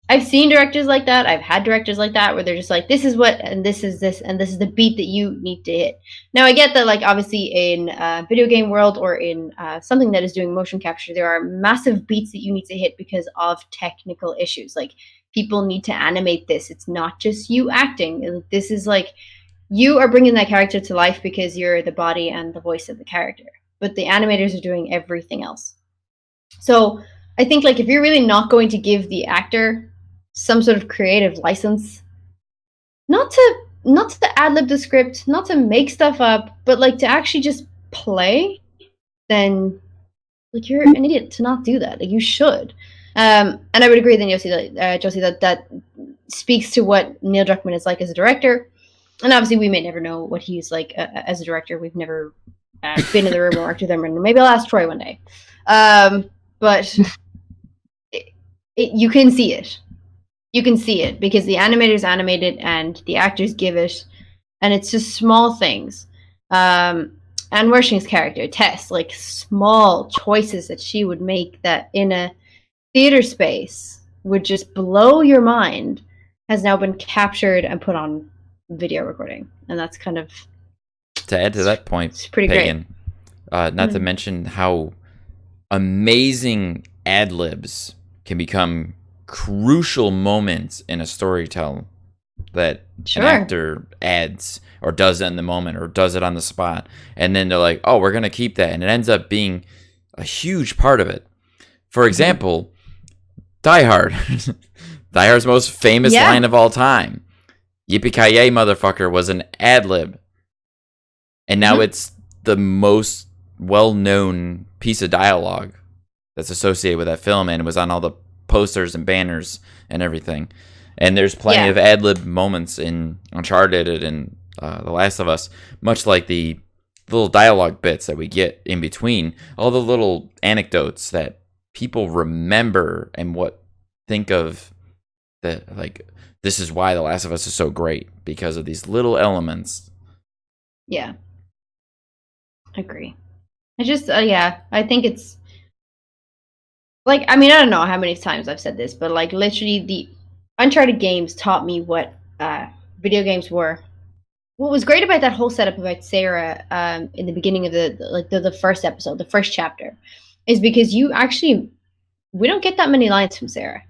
I've seen directors like that. I've had directors like that where they're just like, this is what, and this is this, and this is the beat that you need to hit. Now, I get that, like, obviously in video game world or in something that is doing motion capture, there are massive beats that you need to hit because of technical issues. Like, people need to animate this. It's not just you acting. This is like, you are bringing that character to life because you're the body and the voice of the character. But the animators are doing everything else. So I think, like, if you're really not going to give the actor some sort of creative license, not to ad-lib the script, not to make stuff up, but like to actually just play, then like you're an idiot to not do that. Like, you should. And I would agree then, Josie, that speaks to what Neil Druckmann is like as a director. And obviously we may never know what he's like as a director. We've never been in the room or worked with him, and maybe I'll ask Troy one day. But you can see it. You can see it because the animators animate it and the actors give it, and it's just small things. And Wershing's character, Tess, like small choices that she would make that in a theater space would just blow your mind, has now been captured and put on video recording. And that's kind of... To add to that point, it's pretty Pagan, great. Not to mention how amazing ad-libs can become crucial moments in a storytelling that an actor adds or does in the moment or does it on the spot, and then they're like, oh, we're gonna keep that, and it ends up being a huge part of it. For example, Die Hard. Die Hard's most famous line of all time, yippee-ki-yay motherfucker, was an ad-lib, and now it's the most well-known piece of dialogue that's associated with that film, and it was on all the posters and banners and everything. And there's plenty of ad-lib moments in Uncharted and The Last of Us, much like the little dialogue bits that we get in between, all the little anecdotes that people remember and think of that, like, this is why The Last of Us is so great, because of these little elements. Yeah. Agree. I just, I think it's, like, I mean, I don't know how many times I've said this, but like literally the Uncharted games taught me what video games were. What was great about that whole setup about Sarah in the beginning of the first episode, the first chapter, is because we don't get that many lines from Sarah.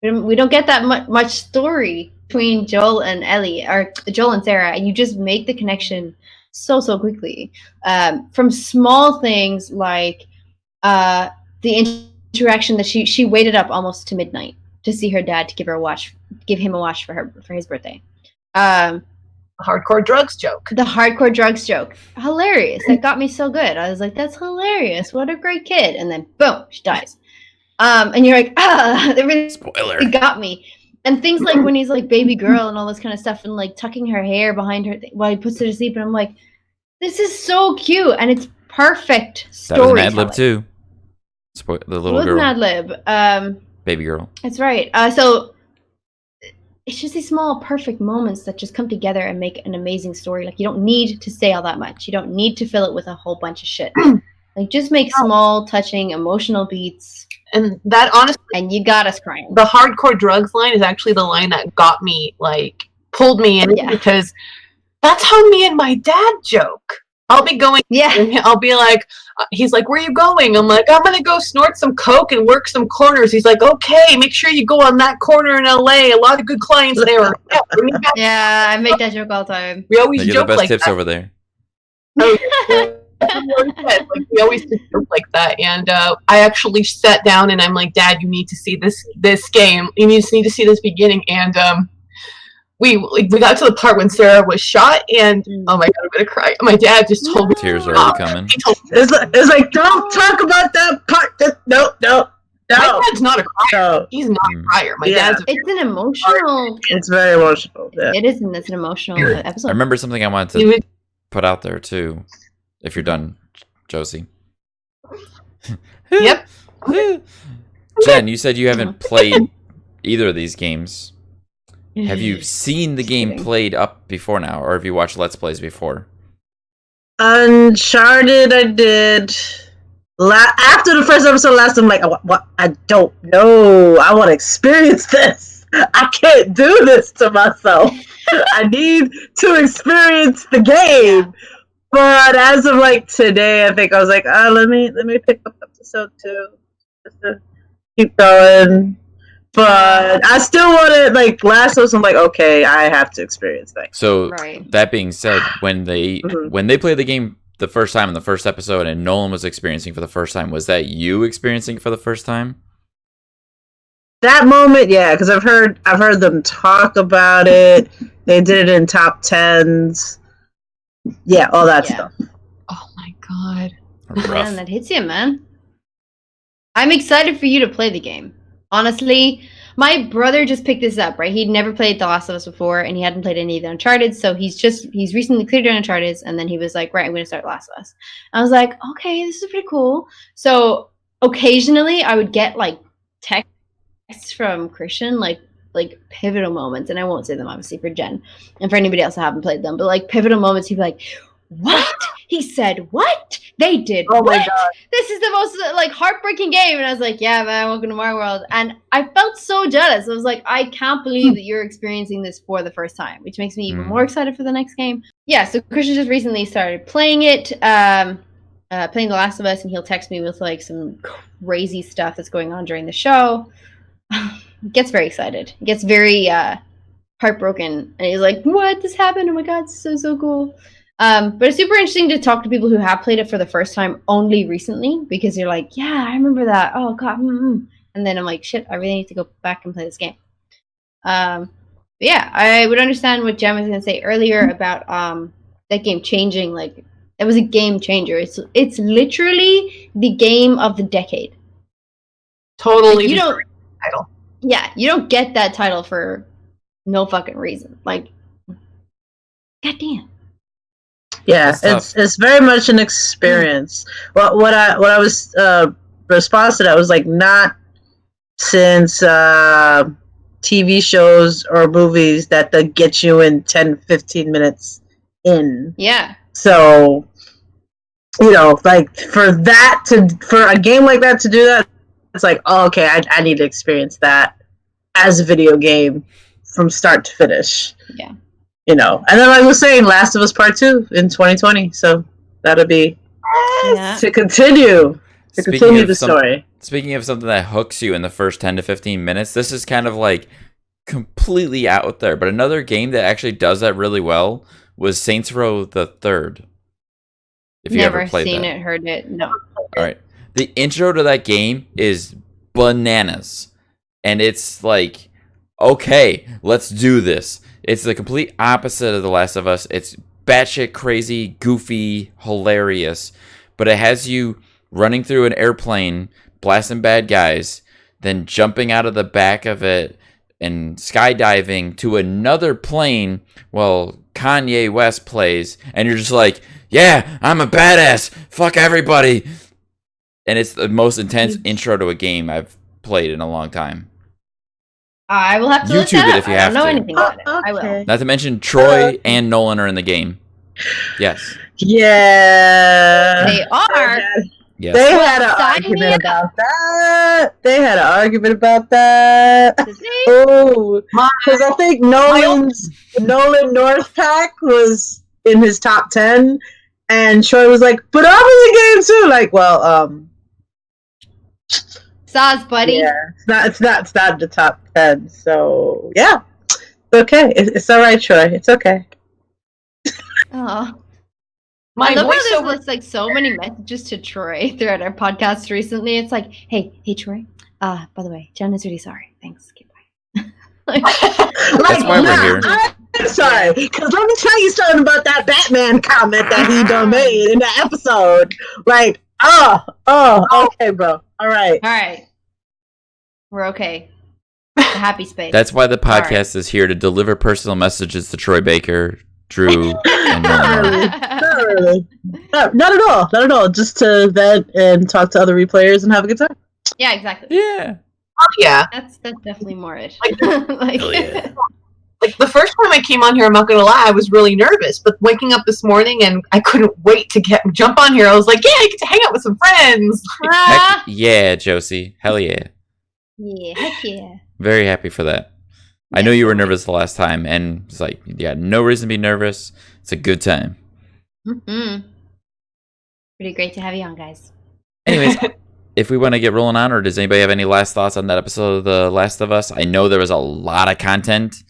We don't get that much story between Joel and Ellie, or Joel and Sarah, and you just make the connection so quickly. From small things like the interaction that she waited up almost to midnight to see her dad to give him a watch for his birthday. The hardcore drugs joke. The hardcore drugs joke. Hilarious. That got me so good. I was like, that's hilarious. What a great kid. And then boom, she dies. And you're like, that really spoiler. It got me. And things like when he's like baby girl and all this kind of stuff and like tucking her hair behind her while he puts her to sleep, and I'm like, this is so cute, and it's perfect That was an storytelling. ad lib too. The little It was girl, an ad lib. baby girl. That's right. So it's just these small, perfect moments that just come together and make an amazing story. Like, you don't need to say all that much. You don't need to fill it with a whole bunch of shit. Like, just make small, touching, emotional beats. And that, honestly, And you got us crying. the hardcore drugs line is actually the line that got me, like, pulled me in, because that's how me and my dad joke. I'll be going, Yeah. I'll be like, he's like, where are you going? I'm like, I'm gonna go snort some coke and work some corners. He's like, okay, make sure you go on that corner in LA. A lot of good clients there. Yeah, I make that joke all the time. We always They get joke the best like tips that. over there. Like, we always joke like that. And I actually sat down and I'm like, Dad, you need to see this game. You just need to see this beginning. And we got to the part when Sarah was shot, and oh my god, I'm gonna cry. My dad just told me. Tears are already coming. It's like, don't talk about that part. No. My dad's not a crier. No. He's not a crier. My dad's. It's an emotional. It's very emotional. Yeah. It is, and it's an emotional episode. I remember something I wanted to put out there too. If you're done, Josie. Yep. Jen, you said you haven't played either of these games. Have you seen the game played up before now, or have you watched Let's Plays before? Uncharted, I did. After the first episode last, I'm like, what? I don't know. I want to experience this. I can't do this to myself. I need to experience the game. But as of like today, I think I was like, let me pick up episode 2 just to keep going. But I still want to, like, last episode, I'm like, okay, I have to experience that. So that being said, when they played the game the first time in the first episode, and Nolan was experiencing for the first time, was that you experiencing for the first time? That moment, yeah, because I've heard them talk about it. They did it in top 10s. Yeah, all that stuff. Oh my god. Man, that hits you, man. I'm excited for you to play the game. Honestly, my brother just picked this up, right? He'd never played The Last of Us before, and he hadn't played any of the Uncharted, so he's recently cleared on Uncharted, and then he was like, right, I'm going to start Last of Us. I was like, okay, this is pretty cool. So occasionally I would get like texts from Christian, like pivotal moments, and I won't say them obviously for Jen and for anybody else who haven't played them, but like pivotal moments, he'd be like, what? He said, what? They did Oh my what? god. This is the most like heartbreaking game. And I was like, yeah, man, welcome to my world. And I felt so jealous. I was like, I can't believe that you're experiencing this for the first time, which makes me even more excited for the next game. Yeah, so Christian just recently started playing it, playing The Last of Us, and he'll text me with like some crazy stuff that's going on during the show. Gets very excited. Gets very heartbroken. And he's like, what? This happened? Oh my god, it's so cool. But it's super interesting to talk to people who have played it for the first time only recently, because you're like, yeah, I remember that. Oh god. And then I'm like, shit, I really need to go back and play this game. But yeah, I would understand what Jem was going to say earlier about that game changing. Like, it was a game changer. It's literally the game of the decade. Totally. Like, you don't title. Yeah, you don't get that title for no fucking reason. Like, goddamn. Yeah, it's very much an experience. Well, what I was response to that was like, not since TV shows or movies that get you in 10-15 minutes in. Yeah. So, like for a game like that to do that, it's like, oh, okay, I need to experience that as a video game from start to finish. Yeah. And then I was saying, Last of Us Part 2 in 2020, so that'll be to continue the story. Speaking of something that hooks you in the first 10 to 15 minutes, this is kind of like completely out there, but another game that actually does that really well was Saints Row the Third. If you ever played seen that. it, heard it, no. All right. The intro to that game is bananas. And it's like, okay, let's do this. It's the complete opposite of The Last of Us. It's batshit crazy, goofy, hilarious. But it has you running through an airplane, blasting bad guys, then jumping out of the back of it, and skydiving to another plane while Kanye West plays, and you're just like, yeah, I'm a badass, fuck everybody. And it's the most intense intro to a game I've played in a long time. I will have to look YouTube that it up. if you I have don't know to. anything about it. I will. Okay. Not to mention Troy and Nolan are in the game. Yes. Yeah. They are. Yes. They had an Sign me argument up. about that. They had an argument about that. Oh, because I think Nolan North Pack was in his top 10, and Troy was like, "But I'm in the game too." Like, well, Saz, buddy. yeah, it's not the top 10. So yeah, it's okay. It's all right, Troy. It's okay. Oh. My I love how voiceover. there's like so many messages to Troy throughout our podcast recently. It's like, hey Troy. By the way, Jen is really sorry. Thanks. Goodbye. That's why we're here. I'm sorry, because let me tell you something about that Batman comment that he done made in that episode. Like, okay, bro. All right. All right. We're okay. The happy space. That's why the podcast is here to deliver personal messages to Troy Baker, Drew, and Nolan. Not really. Not at all. Not at all. Just to vent and talk to other replayers and have a good time. Yeah, exactly. Yeah. Oh, yeah. That's definitely more it. Like, Hell yeah. like the first time I came on here, I'm not gonna lie, I was really nervous. But waking up this morning and I couldn't wait to jump on here. I was like, yeah, I get to hang out with some friends. Heck yeah, Josie. Hell yeah. Yeah, heck yeah. Very happy for that. I know you were nervous the last time, and it's like, you got no reason to be nervous. It's a good time. Mm-hmm. Pretty great to have you on, guys. Anyways, if we want to get rolling on, or does anybody have any last thoughts on that episode of The Last of Us? I know there was a lot of content.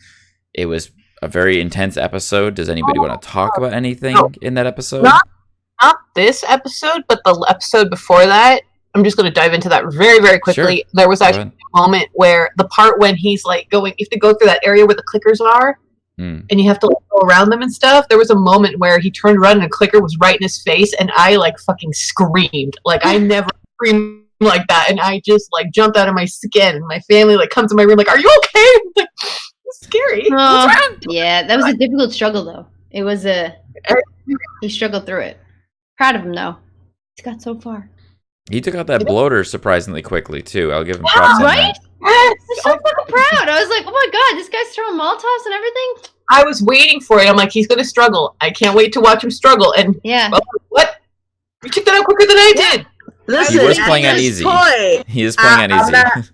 It was a very intense episode. Does anybody want to talk about anything in that episode? Not this episode, but the episode before that. I'm just going to dive into that very, very quickly. Sure. There was actually a moment where the part when he's like going, you have to go through that area where the clickers are, and you have to like, go around them and stuff. There was a moment where he turned around and a clicker was right in his face, and I like fucking screamed. Like I never screamed like that, and I just like jumped out of my skin. And my family like comes to my room like, "Are you okay?" I'm like, it's scary. What's wrong? Yeah, that was a difficult struggle, though. It was he struggled through it. Proud of him, though. He's got so far. He took out that bloater surprisingly quickly, too. I'll give him props on Right? that. I'm so fucking proud. I was like, oh my god, this guy's throwing Molotovs and everything. I was waiting for it. I'm like, he's going to struggle. I can't wait to watch him struggle. And Yeah. oh, what? You took that out quicker than I did. Listen, He was playing at on this easy. point, He is playing on easy.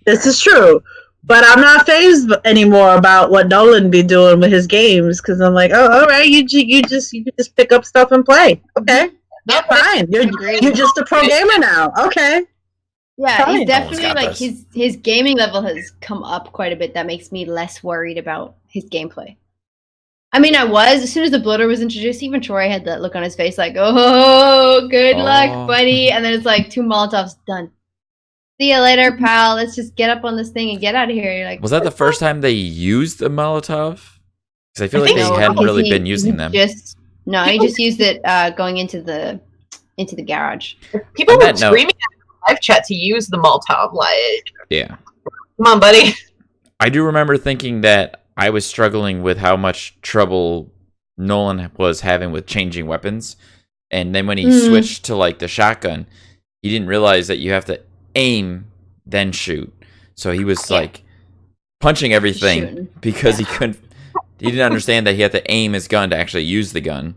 this is true. But I'm not fazed anymore about what Nolan be doing with his games, because I'm like, oh, all right, you just pick up stuff and play. Okay, Yep. fine. You're just a pro gamer now. Okay. Yeah, Fine. he's definitely got like this. his gaming level has come up quite a bit. That makes me less worried about his gameplay. I mean, I was as soon as the bloater was introduced. Even Troy had that look on his face, like, "Oh, good luck, buddy." And then it's like 2 Molotovs done. See you later, pal. Let's just get up on this thing and get out of here. You're like, Was that the first time they used a Molotov? Because I feel I like think they so, hadn't because really he- been using he them. he just used it going into the garage. People On were that note- screaming at the live chat to use the Molotov. Like, Yeah. come on, buddy. I do remember thinking that I was struggling with how much trouble Nolan was having with changing weapons. And then when he switched to like the shotgun, he didn't realize that you have to aim, then shoot. So he was like punching everything Shooting. because he didn't understand that he had to aim his gun to actually use the gun.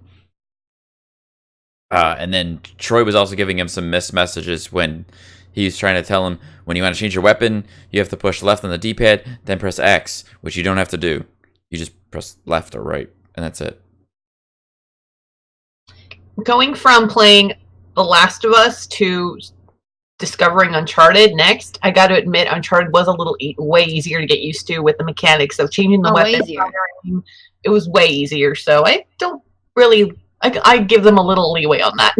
And then Troy was also giving him some missed messages when he was trying to tell him, when you want to change your weapon, you have to push left on the D-pad, then press X, which you don't have to do. You just press left or right, and that's it. Going from playing The Last of Us to discovering Uncharted next, I got to admit, Uncharted was a little way easier to get used to with the mechanics of changing the way weapon. easier. It was way easier, so I don't really... I give them a little leeway on that.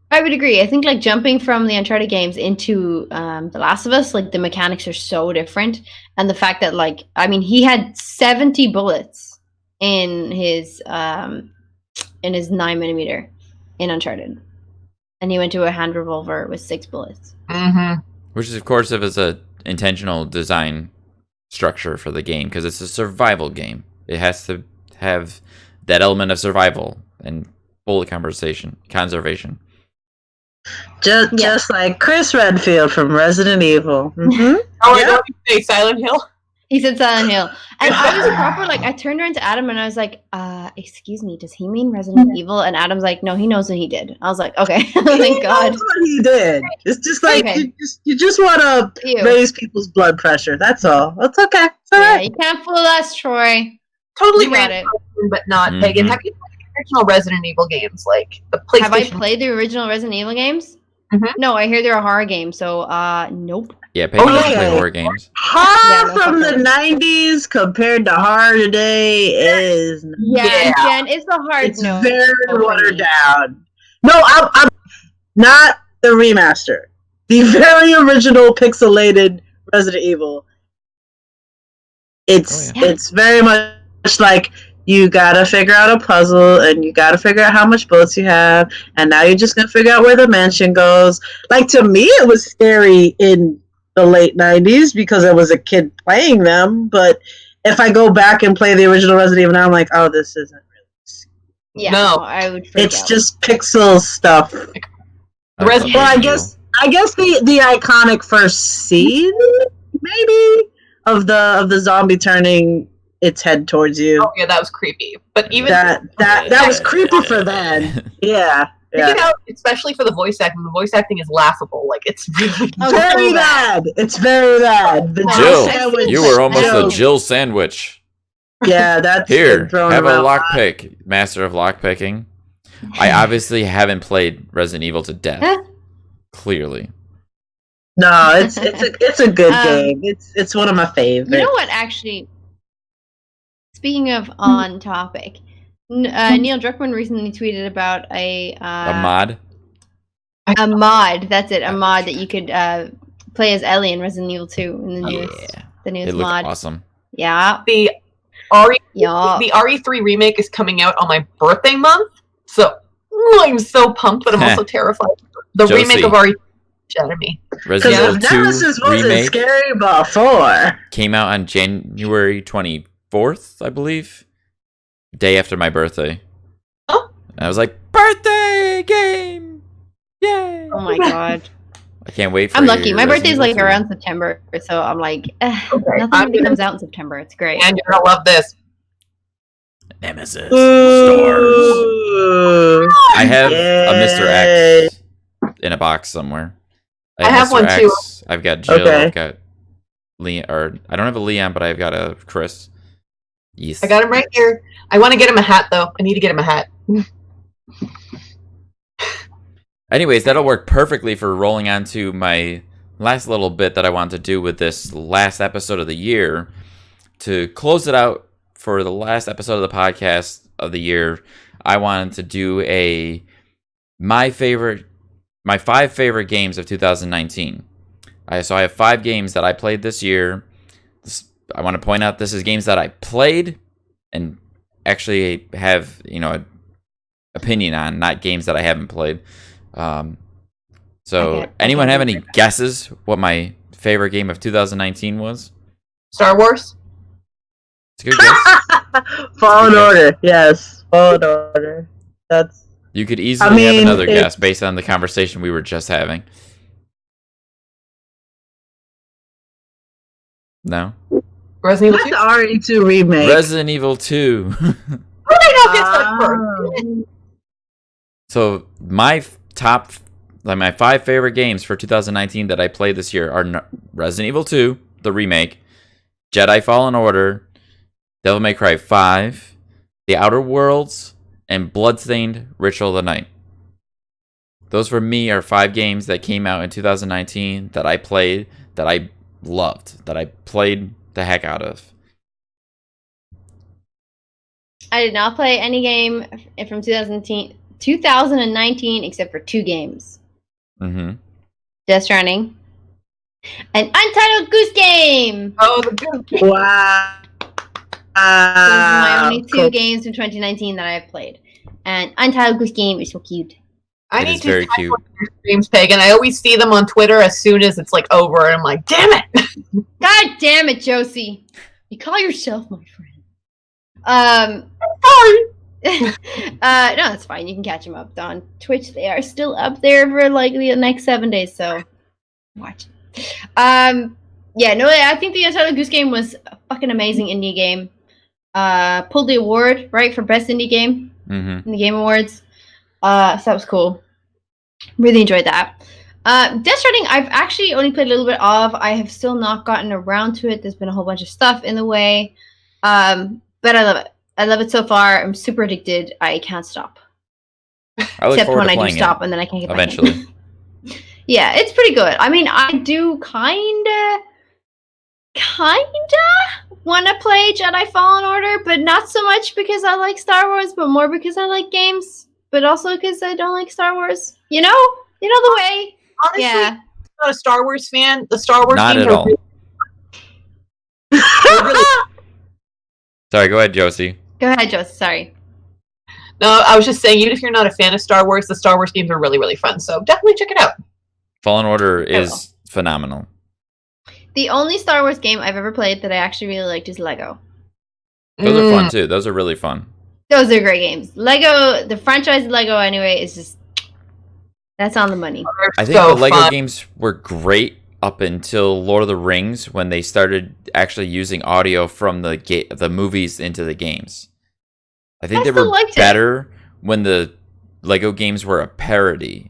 I would agree. I think like jumping from the Uncharted games into The Last of Us, like the mechanics are so different, and the fact that like I mean he had 70 bullets in his 9mm in Uncharted, and he went to a hand revolver with 6 bullets. Mm-hmm. Which is, of course, if it's a intentional design structure for the game because it's a survival game. It has to have that element of survival and bullet conservation. Just like Chris Redfield from Resident Evil. Mm-hmm. Oh, I know you say Silent Hill. He said Silent Hill. And I was proper, like, I turned around to Adam and I was like, excuse me, does he mean Resident Evil? And Adam's like, no, he knows what he did. I was like, okay, thank God. Knows what he did. It's just like, Okay. you just want to raise people's blood pressure. That's all. That's okay. It's all right. You can't fool us, Troy. Totally You got random, it. but not Mhm. Pagan. Have you played the original Resident Evil games, like the PlayStation? Have I played the original Resident Evil games? Mhm. No, I hear they're a horror game, so nope. Yeah, Pagan doesn't okay. play horror games. Horror Yeah, no, from fuck the 90s compared to horror today is Yeah, Jen, it's a hard it's no. very for watered me. down. No, I'm not the remaster. The very original pixelated Resident Evil. It's Oh, yeah. it's very much like you gotta figure out a puzzle and you gotta figure out how much bullets you have, and now you're just gonna figure out where the mansion goes. Like, to me, it was scary in the late 90s because I was a kid playing them, but if I go back and play the original Resident Evil now, I'm like, oh, this isn't Yeah, No. I would freak it's out. just pixel stuff. The Resident Well, I Evil. guess the iconic first scene, maybe, of the zombie turning its head towards you. Oh yeah, that was creepy. But even That was creepy for then. Yeah. Take it out, especially for the voice acting. The voice acting is laughable. Like, it's really Oh, Very so bad. bad. It's very bad. The No, Jill, sandwich you were almost a joke. Jill sandwich. Yeah, that's Here, been thrown have a around lot. lockpick, master of lockpicking. I obviously haven't played Resident Evil to death. Huh? Clearly. No, it's a good Um, game. It's one of my favorites. You know what, actually, speaking of on topic, Neil Druckmann recently tweeted about a A mod? that's it, a mod that you could play as Ellie in Resident Evil 2 in the newest, Yeah. the newest It looked mod. awesome. Yeah, the RE yeah. the RE3 remake is coming out on my birthday month, so I'm so pumped, but I'm also terrified. The Josie. remake of RE3 out of me. Resident Because Evil 2 Nemesis wasn't remake scary before. came out on January 24th, I believe. Day after my birthday. Oh. And I was like, birthday game! Yay! Oh my god, I can't wait for I'm lucky. My Resident birthday's Evil like 2. around September, so I'm like, Okay, nothing I'm really gonna- comes out in September. It's great. And you're gonna love this. Nemesis. Stars. Ooh. I have a Mr. Yay. X in a box somewhere. I have Mr. one too. X, I've got Jill. Okay. I've got Leon. Or I don't have a Leon, but I've got a Chris. Yes. I got him right here. I want to get him a hat, though. I need to get him a hat. Anyways, that'll work perfectly for rolling on to my last little bit that I want to do with this last episode of the year. To close it out for the last episode of the podcast of the year, I wanted to do my 5 favorite games of 2019. So I have 5 games that I played this year. I want to point out this is games that I played and actually have, an opinion on, not games that I haven't played. Okay. Anyone have any guesses what my favorite game of 2019 was? Star Wars? It's a good guess. Fallen Order, yes. Fallen Order. That's You could easily have another it's- guess based on the conversation we were just having. No? Resident Evil that's 2? the RE2 remake. Resident Evil 2. How did I not guess that first? So my my 5 favorite games for 2019 that I played this year are Resident Evil 2, the remake, Jedi Fallen Order, Devil May Cry 5, The Outer Worlds, and Bloodstained Ritual of the Night. Those for me are 5 games that came out in 2019 that I played, that I loved, that I played the heck out of. I did not play any game from 2019 except for 2 games. Mm-hmm. Death Stranding. An Untitled Goose Game! Oh, the good. Wow. Those are my only 2 Cool. games from 2019 that I have played. And Untitled Goose Game is so cute. I It need is to very catch cute. one of your streams, Pagan. I always see them on Twitter as soon as it's like over, and I'm like, damn it! God damn it, Josie. You call yourself my friend. No, that's fine. You can catch them up on Twitch. They are still up there for like the next 7 days, so watch. Yeah, no, I think the Untitled Goose Game was a fucking amazing indie game. Pulled the award, right, for best indie game in the Game Awards. So that was cool. Really enjoyed that. Death Stranding, I've actually only played a little bit of. I have still not gotten around to it. There's been a whole bunch of stuff in the way. But I love it. I love it so far. I'm super addicted. I can't stop. I look Except forward when to I do playing stop it and then I can't get eventually. back in. Yeah, it's pretty good. I mean, I do kinda want to play Jedi Fallen Order, but not so much because I like Star Wars, but more because I like games, but also because I don't like Star Wars. You know the way. Honestly, Yeah. I'm not a Star Wars fan. The Star Wars Not games at are all. really Sorry, go ahead, Josie. Go ahead, Joseph. Sorry. No, I was just saying, even if you're not a fan of Star Wars, the Star Wars games are really, really fun. So definitely check it out. Fallen Order is phenomenal. The only Star Wars game I've ever played that I actually really liked is Lego. Those are fun too. Those are really fun. Those are great games. Lego, the franchise Lego anyway, is just that's on the money. I think the Lego games were great up until Lord of the Rings when they started actually using audio from the movies into the games. I think they were better when the Lego games were a parody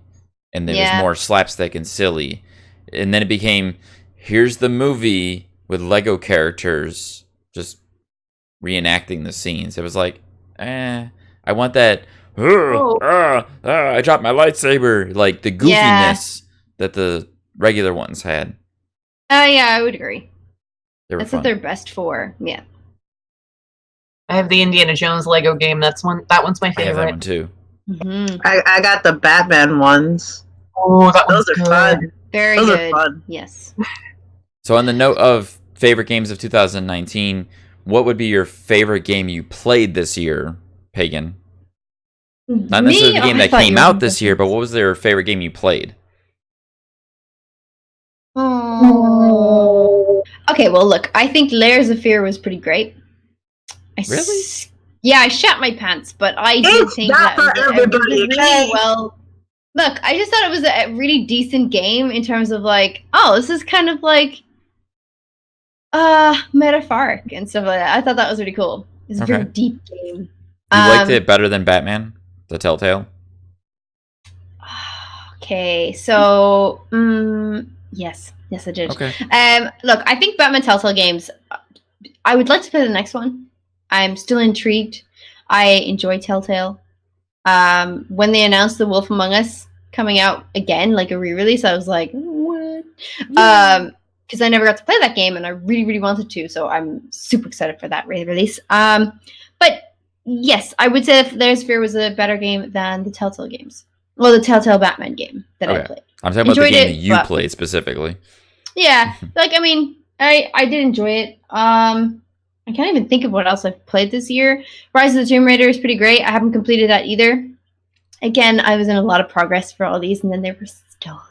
and it was more slapstick and silly. And then it became, here's the movie with Lego characters just reenacting the scenes. It was like, I want that, I dropped my lightsaber, like the goofiness that the regular ones had. Yeah, I would agree. That's what they're best for. Yeah. I have the Indiana Jones Lego game. That one's my favorite. I have that one too. Mm-hmm. I got the Batman ones. Oh, those are fun. Very those good. Are fun. Yes. So on the note of favorite games of 2019, what would be your favorite game you played this year, Pagan? Not necessarily the game that came out this year, but what was their favorite game you played? Oh. Okay, well, look, I think Layers of Fear was pretty great. Really? Yeah, I shat my pants, but I did think that was really well. Look, I just thought it was a really decent game in terms of like, oh, this is kind of like metaphoric and stuff like that. I thought that was really cool. It's a very deep game. You liked it better than Batman, the Telltale? Okay, so yes, I did. Okay. Look, I think Batman Telltale games. I would like to play the next one. I'm still intrigued. I enjoy Telltale. When they announced The Wolf Among Us coming out again, like a re-release, I was like, what? Because I never got to play that game, and I really, really wanted to, so I'm super excited for that re-release. But yes, I would say that Layers of Fear was a better game than the Telltale games. Well, the Telltale Batman game that I played. I'm talking about the game that you played specifically. Yeah, like, I mean, I did enjoy it. I can't even think of what else I've played this year. Rise of the Tomb Raider is pretty great. I haven't completed that either. Again, I was in a lot of progress for all these, and then they were stolen.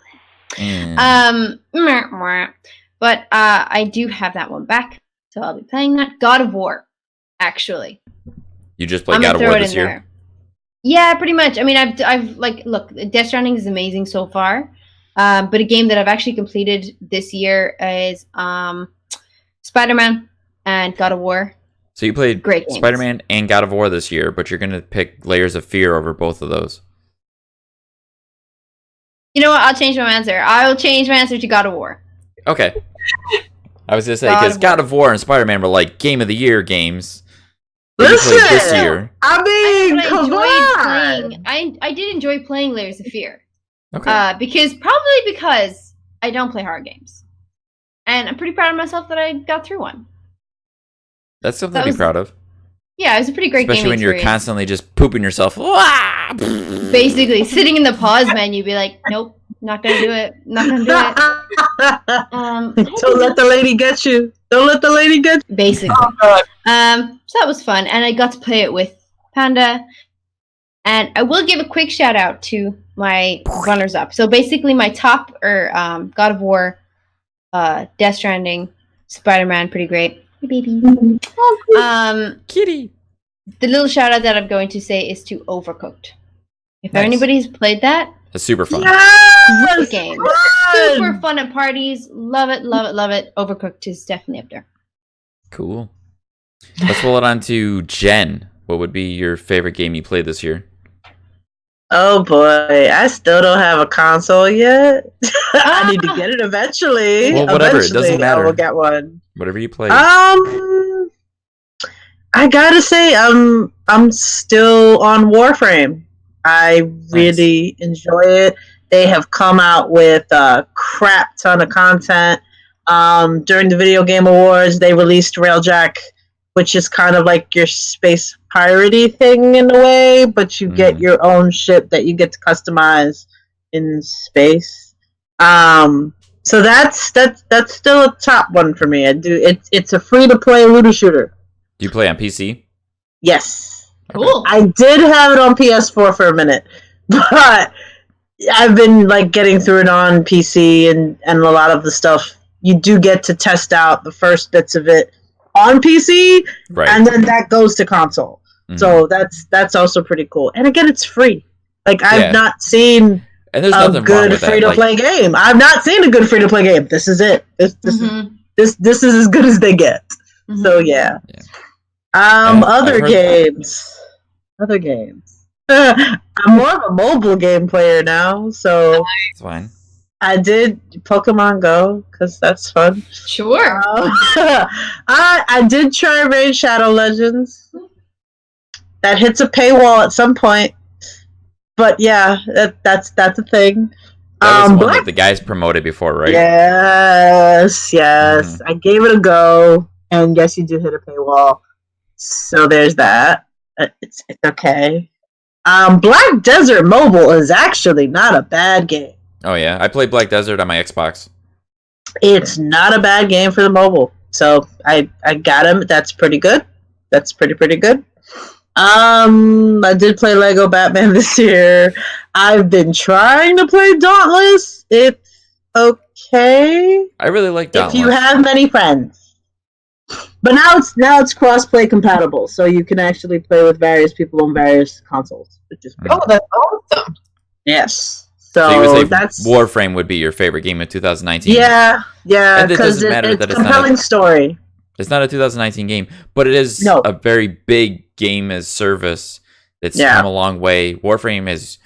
But I do have that one back, so I'll be playing that. God of War, actually. You just played God of War this year? There. Yeah, pretty much. I mean, I've like, look, Death Stranding is amazing so far. But a game that I've actually completed this year is Spider-Man and God of War. So you played Spider-Man and God of War this year, but you're going to pick Layers of Fear over both of those. You know what? I'll change my answer. I will change my answer to God of War. Okay. I was going to say, because God of War and Spider-Man were like Game of the Year games. Listen, this year. I mean, come on. I did enjoy playing Layers of Fear. Okay. Because I don't play horror games. And I'm pretty proud of myself that I got through one. That's something to be proud of. Yeah, it was a pretty great game. Especially when you're constantly just pooping yourself. Basically, sitting in the pause menu, be like, nope, not gonna do it. Not gonna do it. Don't let the lady get you. Don't let the lady get you. Basically. So that was fun. And I got to play it with Panda. And I will give a quick shout out to my runners up. So basically my top are God of War, Death Stranding, Spider-Man, pretty great. Hey, baby. Kitty. The little shout out that I'm going to say is to Overcooked. If Nice. anybody's played that, It's super fun. great game. Super fun at parties. Love it, love it, love it. Overcooked is definitely up there. Cool. Let's roll it on to Jen. What would be your favorite game you played this year? Oh boy, I still don't have a console yet. I need to get it eventually. Well, whatever, it doesn't matter. I will get one. Whatever you played. I gotta say, I'm still on Warframe. I really enjoy it. They have come out with a crap ton of content. During the Video Game Awards, they released Railjack, which is kind of like your space piratey thing in a way, but you get your own ship that you get to customize in space. So that's still a top one for me. It's a free to play looter shooter. Do you play on PC? Yes. Cool. I did have it on PS4 for a minute, but I've been like getting through it on PC and a lot of the stuff you do get to test out the first bits of it on PC, Right. and then that goes to console. Mhm. So that's also pretty cool. And again, it's free. Like I've Yeah. not seen And there's a nothing wrong good with that. free to play game. I've not seen a good free to play game. This is it. This is as good as they get. So yeah. Yeah. Other I've heard- games. Other games. I'm more of a mobile game player now, so It's fine. I did Pokemon Go because that's fun. Sure. I did try Raid Shadow Legends. That hits a paywall at some point, but yeah, that's a thing. That was one Black- that the guys promoted before, right? Yes. I gave it a go, and yes, you do hit a paywall. So there's that. It's okay. Black Desert Mobile is actually not a bad game. Oh yeah, I played Black Desert on my Xbox. It's not a bad game for the mobile. So I got him. That's pretty good. That's pretty good. I did play Lego Batman this year. I've been trying to play Dauntless. It's okay I really like Dauntless. if you have many friends. But now it's cross-play compatible, so you can actually play with various people on various consoles, which is pretty Oh, that's awesome. yes. So you would So say that's Warframe would be your favorite game of 2019. yeah, And it because doesn't matter it's that it's not compelling story. It's not a 2019 game, but it is No. a very big game as service that's Yeah. come a long way. Warframe has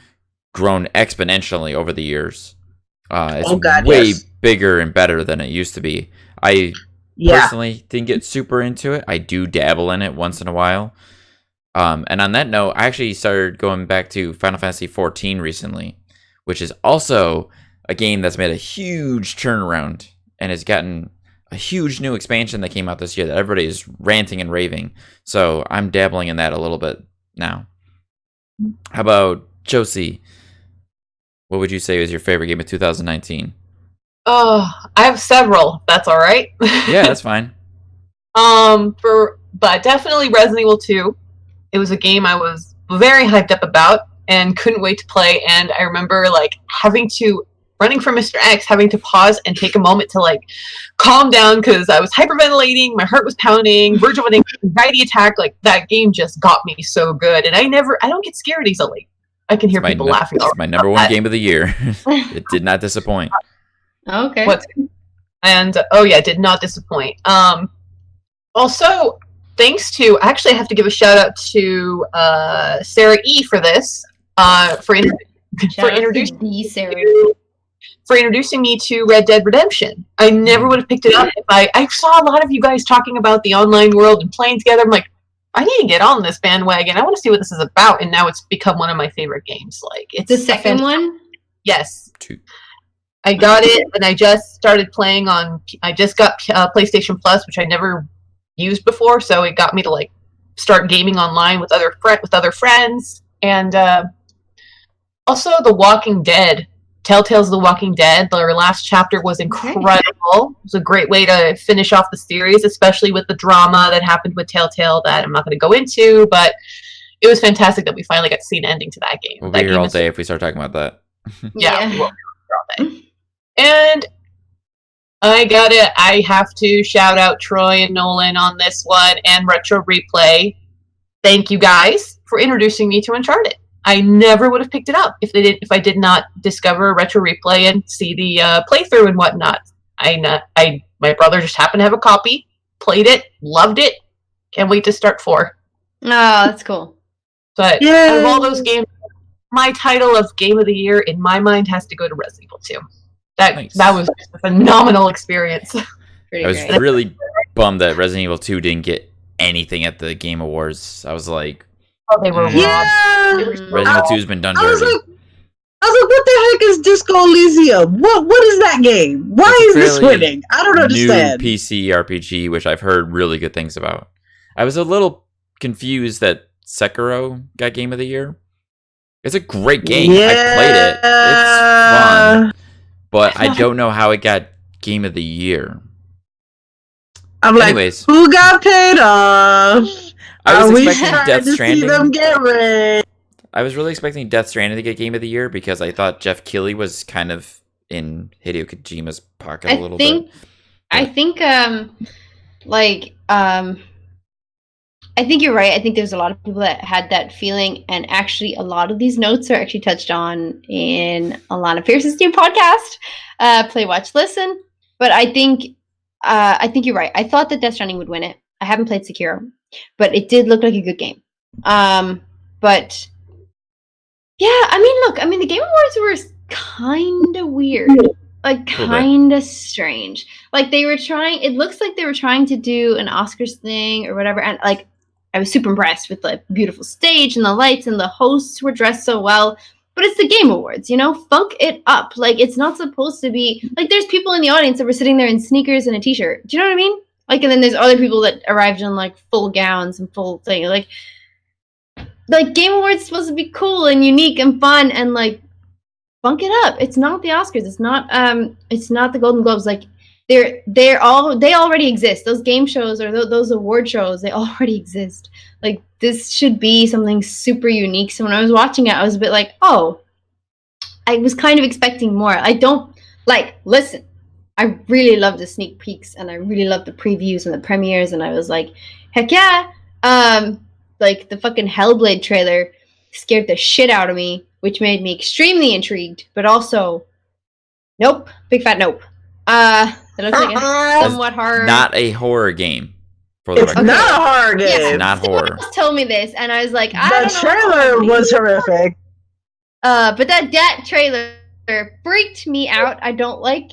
grown exponentially over the years. It's way yes. bigger and better than it used to be. I Yeah, personally didn't get super into it. I do dabble in it once in a while. And on that note, I actually started going back to Final Fantasy XIV recently, which is also a game that's made a huge turnaround and has gotten a huge new expansion that came out this year that everybody is ranting and raving. So I'm dabbling in that a little bit now. How about Josie? What would you say is your favorite game of 2019? Oh, I have several. If that's all right. Yeah, that's fine. But definitely Resident Evil 2. It was a game I was very hyped up about and couldn't wait to play. And I remember running from Mr. X, having to pause and take a moment to calm down because I was hyperventilating, my heart was pounding, verge of an anxiety attack. Like that game just got me so good, and I don't get scared easily. I can hear people laughing. It's my number one game of the year. It did not disappoint. Okay. It did not disappoint. Also, thanks to actually I have to give a shout out to Sarah E for this for introducing me to Red Dead Redemption. I never would have picked it up if I saw a lot of you guys talking about the online world and playing together. I'm like, I need to get on this bandwagon. I want to see what this is about, and now it's become one of my favorite games. It's the second one? Yes. 2. I got it, and I just started playing on. I just got PlayStation Plus, which I never used before, so it got me to start gaming online with other friends, and also The Walking Dead. Telltale's The Walking Dead. Their last chapter was incredible. It was a great way to finish off the series, especially with the drama that happened with Telltale that I'm not going to go into, but it was fantastic that we finally got to see an ending to that game. We'll That be here game all is- day if we start talking about that. Yeah, we will be here all day. And I have to shout out Troy and Nolan on this one, and Retro Replay. Thank you guys for introducing me to Uncharted. I never would have picked it up if I did not discover Retro Replay and see the playthrough and whatnot. My brother just happened to have a copy, played it, loved it. Can't wait to start 4. Oh, that's cool. But out of all those games, my title of Game of the Year in my mind has to go to Resident Evil 2. That was just a phenomenal experience. I was really bummed that Resident Evil 2 didn't get anything at the Game Awards. I was like, oh, they were robbed. Resident Evil 2 has been done dirty. I was like, what the heck is Disco Elysium? What is that game? Why is this winning? I don't understand. New PC RPG, which I've heard really good things about. I was a little confused that Sekiro got Game of the Year. It's a great game. Yeah. I played it. It's fun. But I don't know how it got Game of the Year. Anyways, who got paid off? I was expecting Death Stranding. Them get rich? I was really expecting Death Stranding to get Game of the Year because I thought Jeff Keighley was kind of in Hideo Kojima's pocket a little bit. I think I think you're right. I think there's a lot of people that had that feeling, and actually a lot of these notes are actually touched on in Alana Pierce's new podcast, Play, Watch, Listen. But I think you're right. I thought that Death Stranding would win it. I haven't played Sekiro, but it did look like a good game. But yeah, the Game Awards were kind of weird. Like, kind of strange. Like, it looks like they were trying to do an Oscars thing or whatever. And, like, I was super impressed with the beautiful stage and the lights, and the hosts were dressed so well. But it's the Game Awards, Funk it up. Like, it's not supposed to be... Like, there's people in the audience that were sitting there in sneakers and a t-shirt. Do you know what I mean? Like, and then there's other people that arrived in, like, full gowns and full thing. Like, Game Awards is supposed to be cool and unique and fun and, like, funk it up. It's not the Oscars. It's not the Golden Globes. Like, they already exist. Those game shows or those award shows, they already exist. Like, this should be something super unique. So when I was watching it, I was a bit like, oh, I was kind of expecting more. Listen, I really love the sneak peeks and I really love the previews and the premieres, and I was like, heck yeah. Like, the fucking Hellblade trailer scared the shit out of me, which made me extremely intrigued, but also, nope, big fat nope. It looks like a somewhat horror. Not a horror game. It's not a horror game. Yeah, it's not horror. Someone else told me this, and I was like, I don't know. The trailer was horrific. But that trailer freaked me out. I don't like.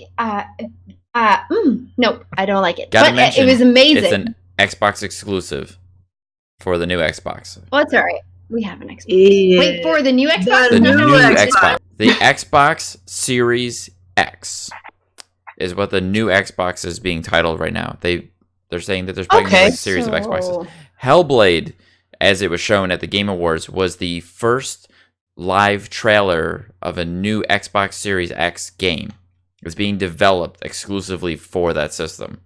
Nope, I don't like it. It was amazing. It's an Xbox exclusive for the new Xbox. Well, it's all right. We have an Xbox. Yeah. Wait, for the new Xbox? The new Xbox. The Xbox Series X is what the new Xbox is being titled right now. They're saying that there's probably a series of Xboxes. Hellblade, as it was shown at the Game Awards, was the first live trailer of a new Xbox Series X game. It's being developed exclusively for that system.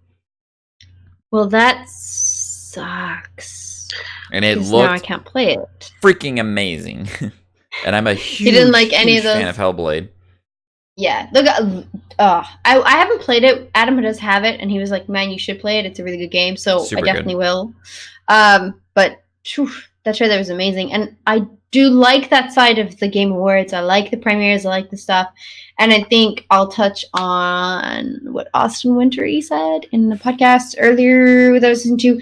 Well, that sucks. And it looked now I can't play it. Freaking amazing. And I'm a huge, you didn't like any of those? Fan of Hellblade. Yeah, look, I haven't played it. Adam does have it, and he was like, "Man, you should play it. It's a really good game." So I definitely will. But that trailer was amazing, and I do like that side of the Game Awards. I like the premieres. I like the stuff, and I think I'll touch on what Austin Wintory said in the podcast earlier that I was listening to.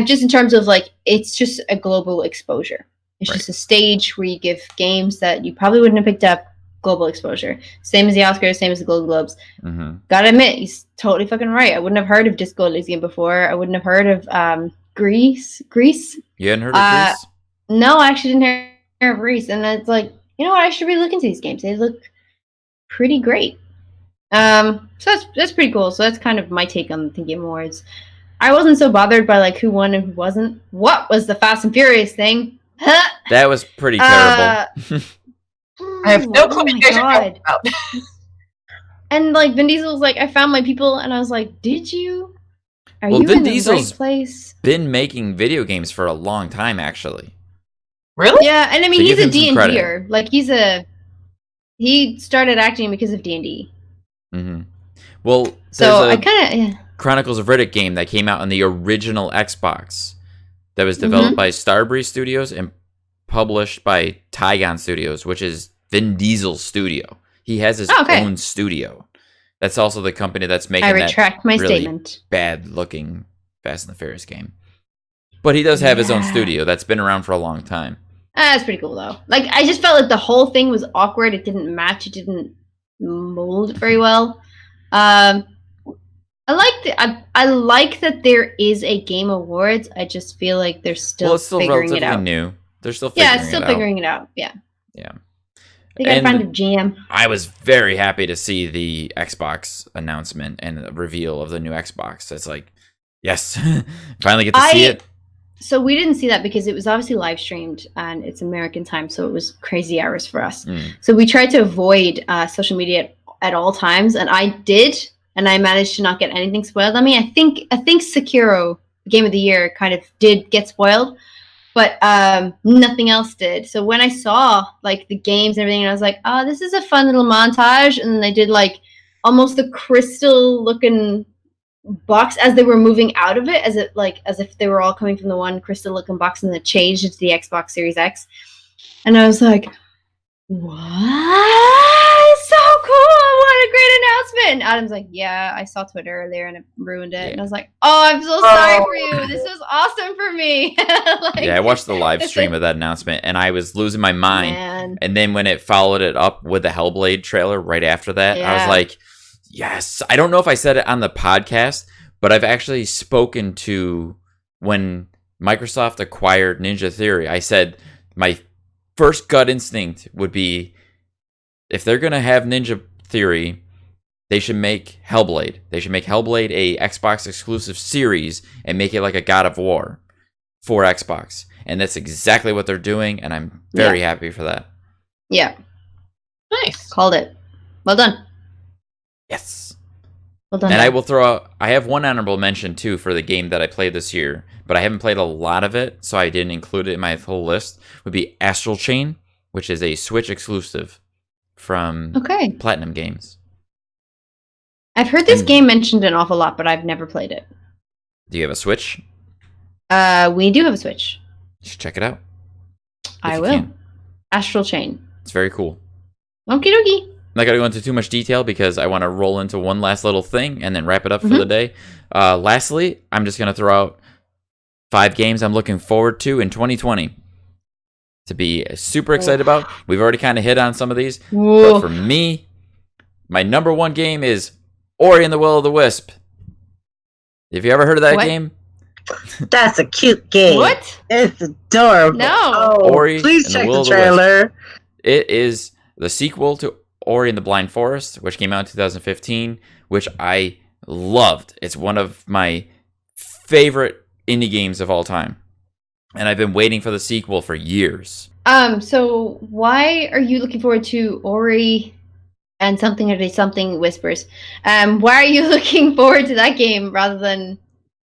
Just in terms of like, it's just a global exposure. It's just a stage where you give games that you probably wouldn't have picked up global exposure. Same as the Oscars, same as the Golden Globes. Mm-hmm. Gotta admit, he's totally fucking right. I wouldn't have heard of Disco Elysium before. I wouldn't have heard of Greece. You hadn't heard of Greece? No, I actually didn't hear of Greece. And it's like, you know what? I should really look into these games. They look pretty great. So that's pretty cool. So that's kind of my take on the Game Awards. I wasn't so bothered by like who won and who wasn't. What was the Fast and Furious thing? That was pretty terrible. I have no clue what you guys are talking about. And like Vin Diesel was like, I found my people, and I was like, did you? Are you Vin in the Diesel's right place? Been making video games for a long time, actually. Really? Yeah, and I mean, he's a D&D-er. Like he started acting because of D&D. Mm-hmm. Well, So there's I a kind of Chronicles of Riddick game that came out on the original Xbox that was developed by Starbreeze Studios and published by Pagan Studios, which is Vin Diesel's studio. He has his own studio. That's also the company that's making retract my really statement. bad-looking Fast and the Furious game. But he does have his own studio that's been around for a long time. That's pretty cool, though. Like, I just felt like the whole thing was awkward. It didn't match. It didn't mold very well. I like that there is a Game Awards. I just feel like they're still it's still figuring it relatively out. new. They're still figuring it out. Yeah, it's still figuring it out. Yeah. Yeah. They gotta find a jam. I was very happy to see the Xbox announcement and the reveal of the new Xbox. It's like, yes, finally get to see it. So we didn't see that because it was obviously live streamed and it's American time, so it was crazy hours for us. So we tried to avoid social media at all times, and I did, and I managed to not get anything spoiled on me. I think Sekiro, Game of the Year, kind of did get spoiled, but nothing else did. So when I saw like the games and everything, I was like, oh, this is a fun little montage, and then they did like almost a crystal looking box as they were moving out of it, as if they were all coming from the one crystal looking box, and then it changed into the Xbox Series X. And I was like, what? So cool. What a great announcement. And Adam's like, yeah, I saw Twitter earlier and it ruined it. And I was like, oh, I'm so sorry for you. This was awesome for me. I watched the live stream of that announcement and I was losing my mind. And then when it followed it up with the Hellblade trailer right after that, I was like, yes. I don't know if I said it on the podcast, but I've actually spoken to when Microsoft acquired Ninja Theory. I said my first gut instinct would be if they're going to have Ninja Theory, they should make Hellblade. They should make Hellblade a Xbox exclusive series and make it like a God of War for Xbox. And that's exactly what they're doing, and I'm very happy for that. Yeah. Nice. Called it. Well done. Yes. Well done. And I will throw out, I have one honorable mention too for the game that I played this year, but I haven't played a lot of it, so I didn't include it in my whole list, would be Astral Chain, which is a Switch exclusive from Platinum Games. I've heard this game mentioned an awful lot, but I've never played it. Do you have a Switch? We do have a Switch. You should check it out. I will. Astral Chain. It's very cool. Okie dokie. I'm not going to go into too much detail because I want to roll into one last little thing and then wrap it up for the day. Lastly, I'm just going to throw out 5 games I'm looking forward to in 2020 to be super excited about. We've already kind of hit on some of these. But for me, my number one game is Ori and the Will of the Wisp. Have you ever heard of that game? That's a cute game. What? It's adorable. No. Ori please and check the Will the of the Wisp. trailer. It is the sequel to Ori and the Blind Forest, which came out in 2015, which I loved. It's one of my favorite indie games of all time. And I've been waiting for the sequel for years. So why are you looking forward to Ori and something whispers? Why are you looking forward to that game rather than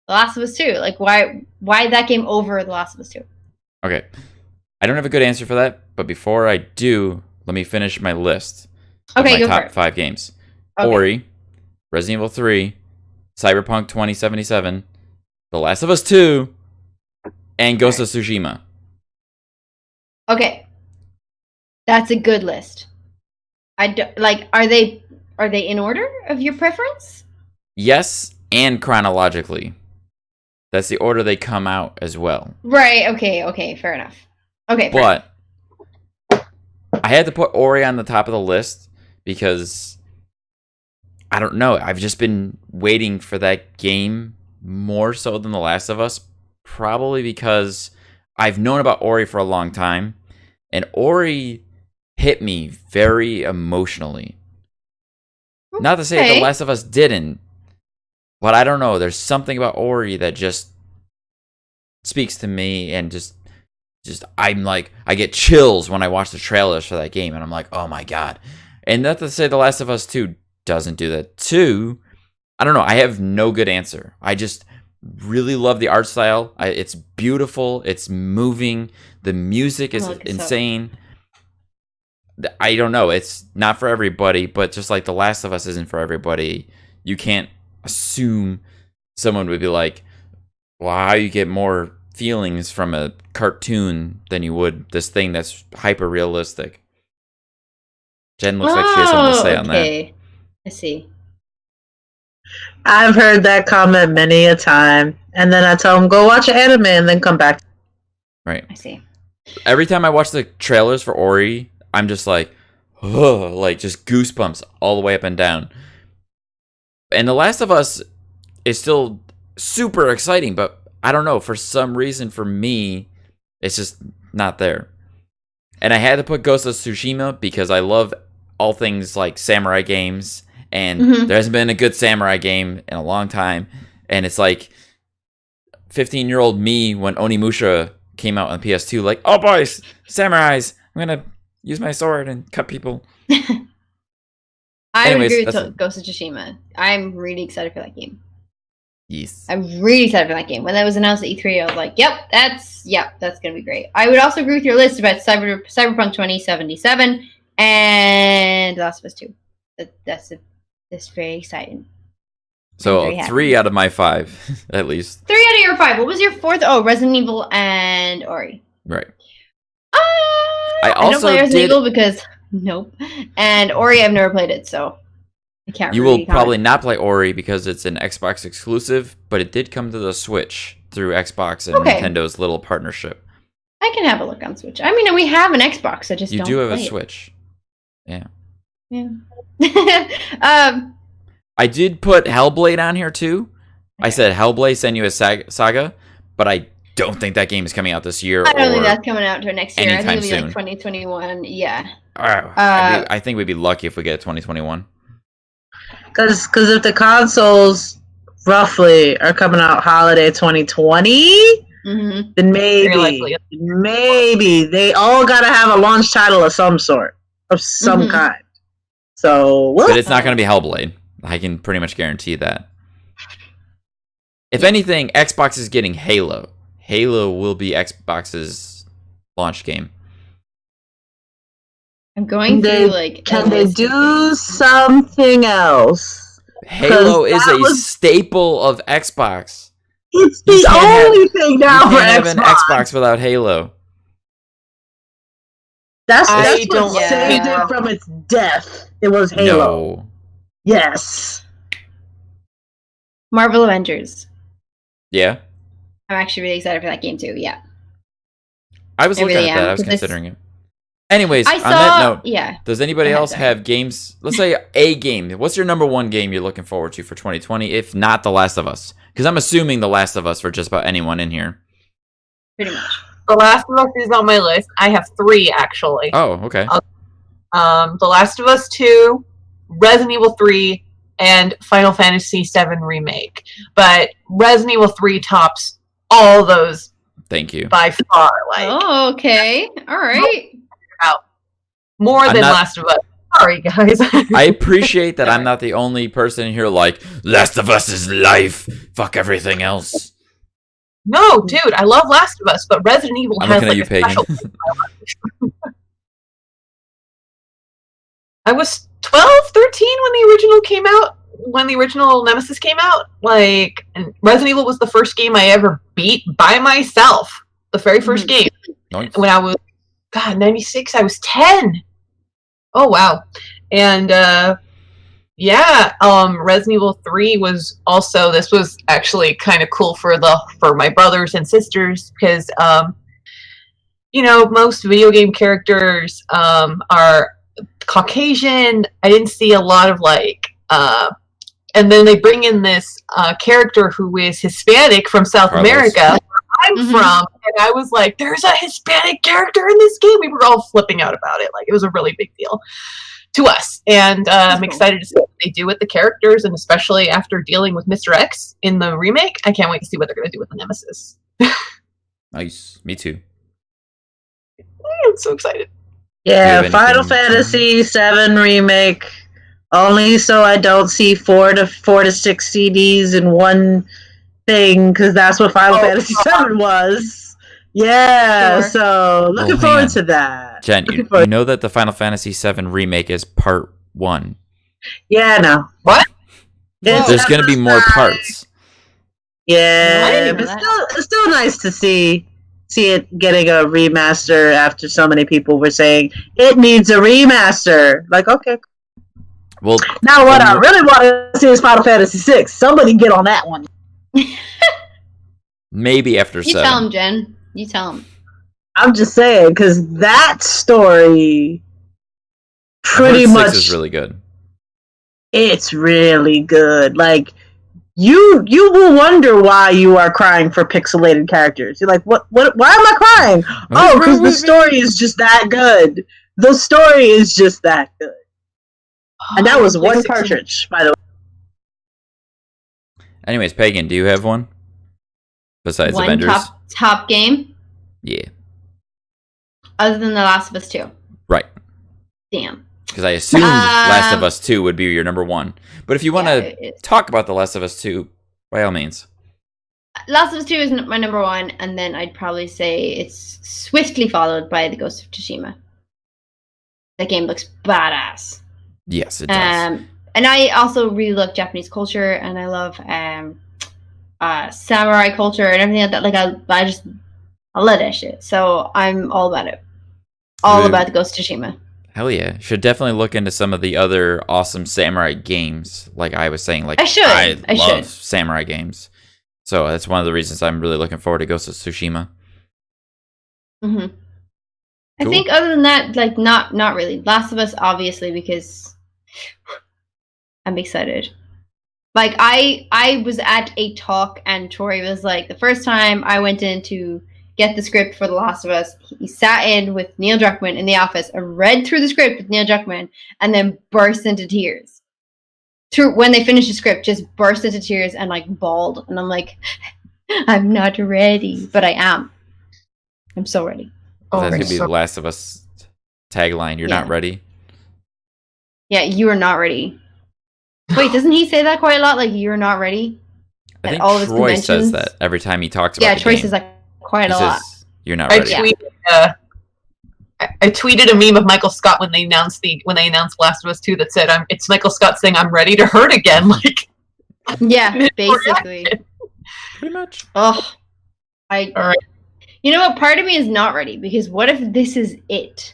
The Last of Us 2? Like, why that game over The Last of Us 2? Okay. I don't have a good answer for that, but before I do, let me finish my list of my top 5 games. Okay. Ori, Resident Evil 3, Cyberpunk 2077, The Last of Us 2, and Ghost of Tsushima. Okay. That's a good list. Are they in order of your preference? Yes, and chronologically. That's the order they come out as well. Right, okay, fair enough. Okay, but I had to put Ori on the top of the list because I don't know. I've just been waiting for that game more so than The Last of Us, probably because I've known about Ori for a long time, and Ori hit me very emotionally. Not to say The Last of Us didn't, but I don't know. There's something about Ori that just speaks to me, and just I'm like, I get chills when I watch the trailers for that game, and I'm like, oh my god. And not to say The Last of Us 2 doesn't do that too. I don't know. I have no good answer. I just really love the art style. It's beautiful. It's moving. The music is insane. I don't know. It's not for everybody, but just like The Last of Us isn't for everybody, you can't assume someone would be like, wow, you get more feelings from a cartoon than you would this thing that's hyper realistic. Jen looks like she has something to say on that. I see. I've heard that comment many a time, and then I tell them go watch an anime and then come back. Right. I see. Every time I watch the trailers for Ori, I'm just like, oh, like just goosebumps all the way up and down. And The Last of Us is still super exciting, but I don't know, for some reason for me, it's just not there. And I had to put Ghost of Tsushima because I love all things like samurai games, and there hasn't been a good samurai game in a long time. And it's like 15-year-old me when Onimusha came out on PS2, like, oh boys, samurais, I'm gonna use my sword and cut people. I would agree with Ghost of Tsushima. I'm really excited for that game. Yes. I'm really excited for that game. When that was announced at E3, I was like, yep, that's going to be great. I would also agree with your list about Cyberpunk 2077 and The Last of Us 2. That's very exciting. So 3 out of my 5, at least. 3 out of your 5. What was your 4th? Oh, Resident Evil and Ori. Right. I don't play Resident Evil because, nope. And Ori, I've never played it, so I can't You really will probably not play Ori because it's an Xbox exclusive, but it did come to the Switch through Xbox and Nintendo's little partnership. I can have a look on Switch. I mean, we have an Xbox. I just don't. You do have a play Switch. Yeah. Yeah. I did put Hellblade on here too. I said Hellblade Senua's Saga, but I don't think that game is coming out this year. I don't think that's coming out until next year. I think it'll be soon. like 2021. Yeah. I think we'd be lucky if we get 2021. Because if the consoles roughly are coming out holiday 2020, then maybe they all got to have a launch title of some sort, of some kind. So, but it's not going to be Hellblade. I can pretty much guarantee that. If anything, Xbox is getting Halo. Halo will be Xbox's launch game. I'm going through like. Can they do something else? Halo is a staple of Xbox. It's the only thing now for Xbox. You can't have an Xbox without Halo. That's what saved it from its death. It was Halo. No. Yes. Marvel Avengers. Yeah. I'm actually really excited for that game too. Yeah. I was looking at that. I was considering it. Anyways, on that note, does anybody else have games? Let's say a game. What's your number one game you're looking forward to for 2020, if not The Last of Us? Because I'm assuming The Last of Us for just about anyone in here. Pretty much. The Last of Us is on my list. I have 3, actually. Oh, okay. The Last of Us 2, Resident Evil 3, and Final Fantasy VII Remake. But Resident Evil 3 tops all those. Thank you. By far. Oh, okay. All right. More than Last of Us. Sorry, guys. I appreciate that I'm not the only person here like, Last of Us is life. Fuck everything else. No, dude, I love Last of Us, but Resident Evil has like a Pagan. special. I was 12, 13 when the original came out. When the original Nemesis came out, and Resident Evil was the first game I ever beat by myself. The very first game. Nice. When I was 96, I was 10. Oh wow. And Resident Evil 3 was also, this was actually kind of cool for my brothers and sisters because most video game characters are Caucasian. I didn't see a lot of and then they bring in this character who is Hispanic from South America, where I'm from, and I was like, there's a Hispanic character in this game. We were all flipping out about it. Like, it was a really big deal to us. And I'm excited to see what they do with the characters, and especially after dealing with Mr. X in the remake, I can't wait to see what they're going to do with the Nemesis. Nice. Me too. I'm so excited. Yeah, Final Fantasy VII Remake. Only so I don't see 4 to 6 CDs in one thing, because that's what Final Fantasy VII was. Yeah, so looking forward to that. Jen, you know that the Final Fantasy VII Remake is part 1. Yeah, no. What? There's going to be more parts. Yeah, but it's still nice to see it getting a remaster after so many people were saying it needs a remaster. Like, okay. Well, now what I really want to see is Final Fantasy VI. Somebody get on that one. Maybe after 7. You tell him, Jen. You tell him. I'm just saying, because that story pretty much 6 is really good. It's really good. Like, you will wonder why you are crying for pixelated characters. You're like, what why am I crying? Oh, because the story is just that good. The story is just that good. And that was one cartridge, by the way. Anyways, Pagan, do you have one? Besides one Avengers? top game? Yeah. Other than The Last of Us 2. Right. Damn. Because I assumed Last of Us 2 would be your number 1. But if you want to talk about The Last of Us 2, by all means. Last of Us 2 is my number 1, and then I'd probably say it's swiftly followed by The Ghost of Tsushima. That game looks badass. Yes, it does. And I also really love Japanese culture, and I love samurai culture and everything like that. Like, I love that shit. So I'm all about it. All about The Ghost of Tsushima. Hell yeah. Should definitely look into some of the other awesome samurai games. Like I was saying, like I love samurai games. So that's one of the reasons I'm really looking forward to Ghost of Tsushima. Mm-hmm. Cool. I think other than that, like not really. Last of Us, obviously, because I'm excited. Like I was at a talk and Tori was like, the first time I went in to get the script for The Last of Us, he sat in with Neil Druckmann in the office and read through the script with Neil Druckmann and then burst into tears. When they finished the script, just burst into tears and like bawled. And I'm like, I'm not ready, but I am. I'm so ready. Oh, that's going to be The Last of Us tagline. You're not ready? Yeah, you are not ready. Wait, doesn't he say that quite a lot? Like, you're not ready? I think all Troy says that every time he talks about the Troy game. says that quite a lot. You're not ready. I tweeted a meme of Michael Scott when they announced Last of Us 2 that said, "It's Michael Scott saying I'm ready to hurt again." Like, yeah, basically, pretty much. Oh, all right. You know what? Part of me is not ready because what if this is it?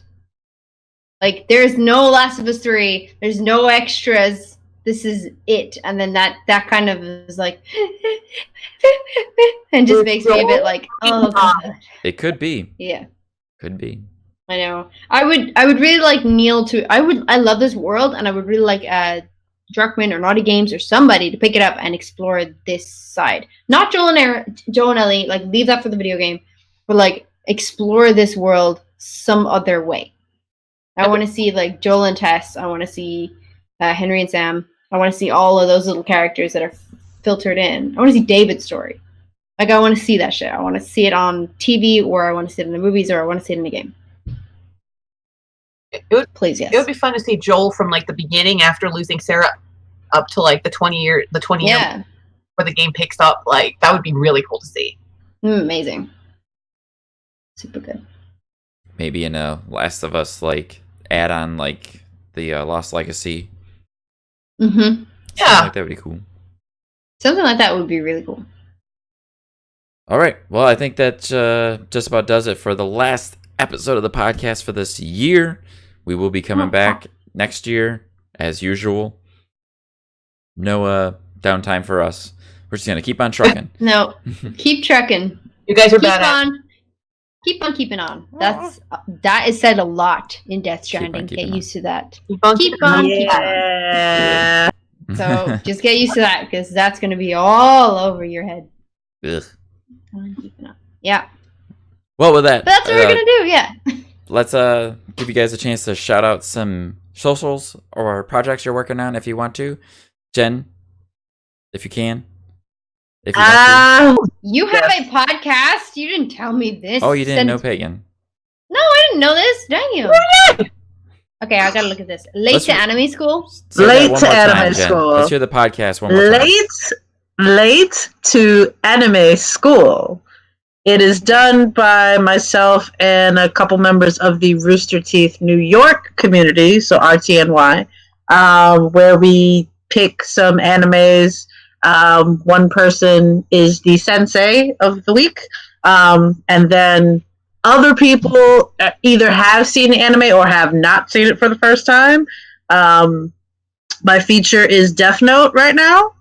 Like, there's no Last of Us 3. There's no extras. This is it, and then that kind of is like, and just makes me a bit like, oh god. It could be. Yeah. Could be. I know. I would really like Neil to. I love this world, and I would really like Druckmann or Naughty Games or somebody to pick it up and explore this side. Not Joel and Ellie. Like, leave that for the video game, but like explore this world some other way. I want to see like Joel and Tess. I want to see Henry and Sam. I want to see all of those little characters that are filtered in. I want to see David's story. Like, I want to see that shit. I want to see it on TV, or I want to see it in the movies, or I want to see it in the game. It would yes. It would be fun to see Joel from like the beginning after losing Sarah up to like the 20 year where the game picks up. Like, that would be really cool to see. Amazing. Super good. Maybe in a Last of Us like add on like the Lost Legacy. Mm-hmm. Yeah. Like that would be cool. Something like that would be really cool. All right. Well, I think that just about does it for the last episode of the podcast for this year. We will be coming back next year as usual. No downtime for us. We're just gonna keep on trucking. No, keep trucking. You guys are badass. Keep on keeping on. That is said a lot in Death Stranding. Get used to that. Keep on keeping on. So just get used to that, because that's going to be all over your head. Ugh. Keeping on. Yeah. Well, with that, that's what we're gonna do. Yeah. Let's give you guys a chance to shout out some socials or projects you're working on if you want to. Jen, if you can. If you have a podcast? You didn't tell me this. Oh, you didn't know Pagan? No, I didn't know this. Dang you. Okay, I gotta look at this. Late to Anime School? Late to Anime School. Let's hear the podcast one more time. Late to Anime School. It is done by myself and a couple members of the Rooster Teeth New York community, so RTNY, where we pick some animes. One person is the sensei of the week, and then other people either have seen the anime or have not seen it for the first time. My feature is Death Note right now.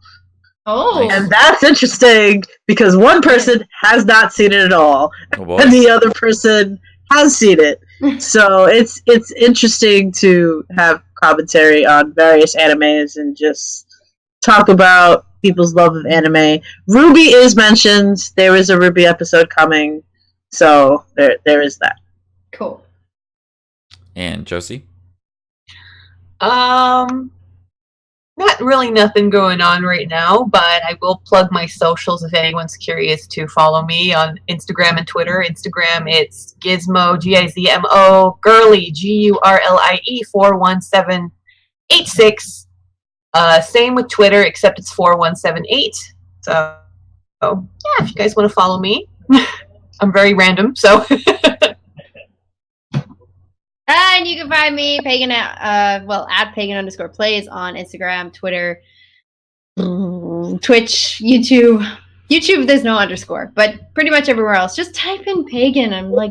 Oh, And that's interesting because one person has not seen it at all, and the other person has seen it. So it's interesting to have commentary on various animes and just talk about people's love of anime. Ruby is mentioned. There is a Ruby episode coming, so there is that. cool. And Josie? Not really nothing going on right now, but I will plug my socials if anyone's curious to follow me on Instagram and Twitter. Instagram, it's Gizmo, Gizmo, Girly, Gurlie 41786. Same with Twitter, except it's 4178. So, yeah, if you guys want to follow me, I'm very random, so. And you can find me, Pagan, at Pagan_plays on Instagram, Twitter, Twitch, YouTube. YouTube, there's no underscore, but pretty much everywhere else. Just type in Pagan. I'm like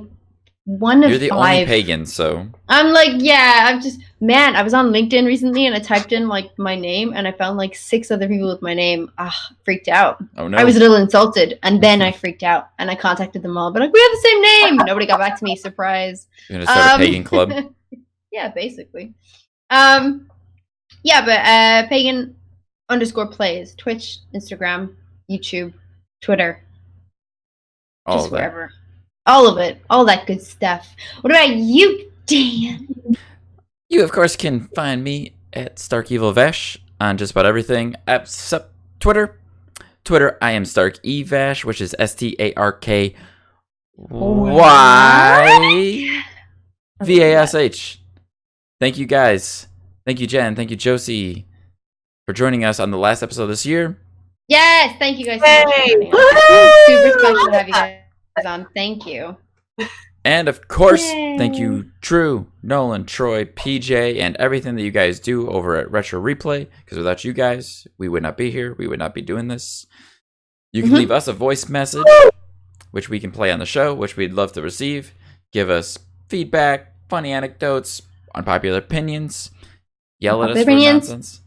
one of You're the 5. only Pagan, so. I'm like, yeah, I was on LinkedIn recently and I typed in like my name and I found like 6 other people with my name. Freaked out. Oh no. I was a little insulted and then I freaked out and I contacted them all, but like, we have the same name. Nobody got back to me. Surprise. You're gonna start a Pagan club? Yeah, basically. Pagan _plays, Twitch, Instagram, YouTube, Twitter. All Just of that. wherever. All of it. All that good stuff. What about you, Dan? You, of course, can find me at StarkEvilVash on just about everything except Twitter. Twitter, I am StarkEvash, which is StarkyVash. Thank you, guys. Thank you, Jen. Thank you, Josie, for joining us on the last episode of this year. Yes, thank you guys so much for Yay! joining us. Super special to have you guys on. Thank you. And of course, Yay. thank you, Drew, Nolan, Troy, PJ, and everything that you guys do over at Retro Replay. Because without you guys, we would not be here. We would not be doing this. You can leave us a voice message, which we can play on the show, which we'd love to receive. Give us feedback, funny anecdotes, unpopular opinions. Yell at us for nonsense.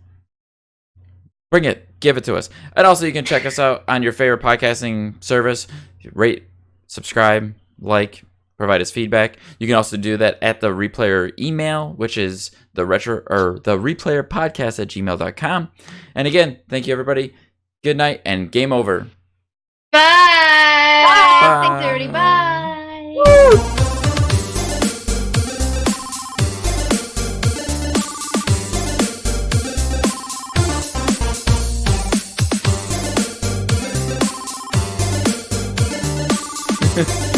Bring it. Give it to us. And also, you can check us out on your favorite podcasting service. Rate, subscribe, like, provide us feedback. You can also do that at the Replayer email, which is the thereplayerpodcast@gmail.com. And again, thank you, everybody. Good night and game over. Bye. Bye. Thanks, everybody. Bye. Woo!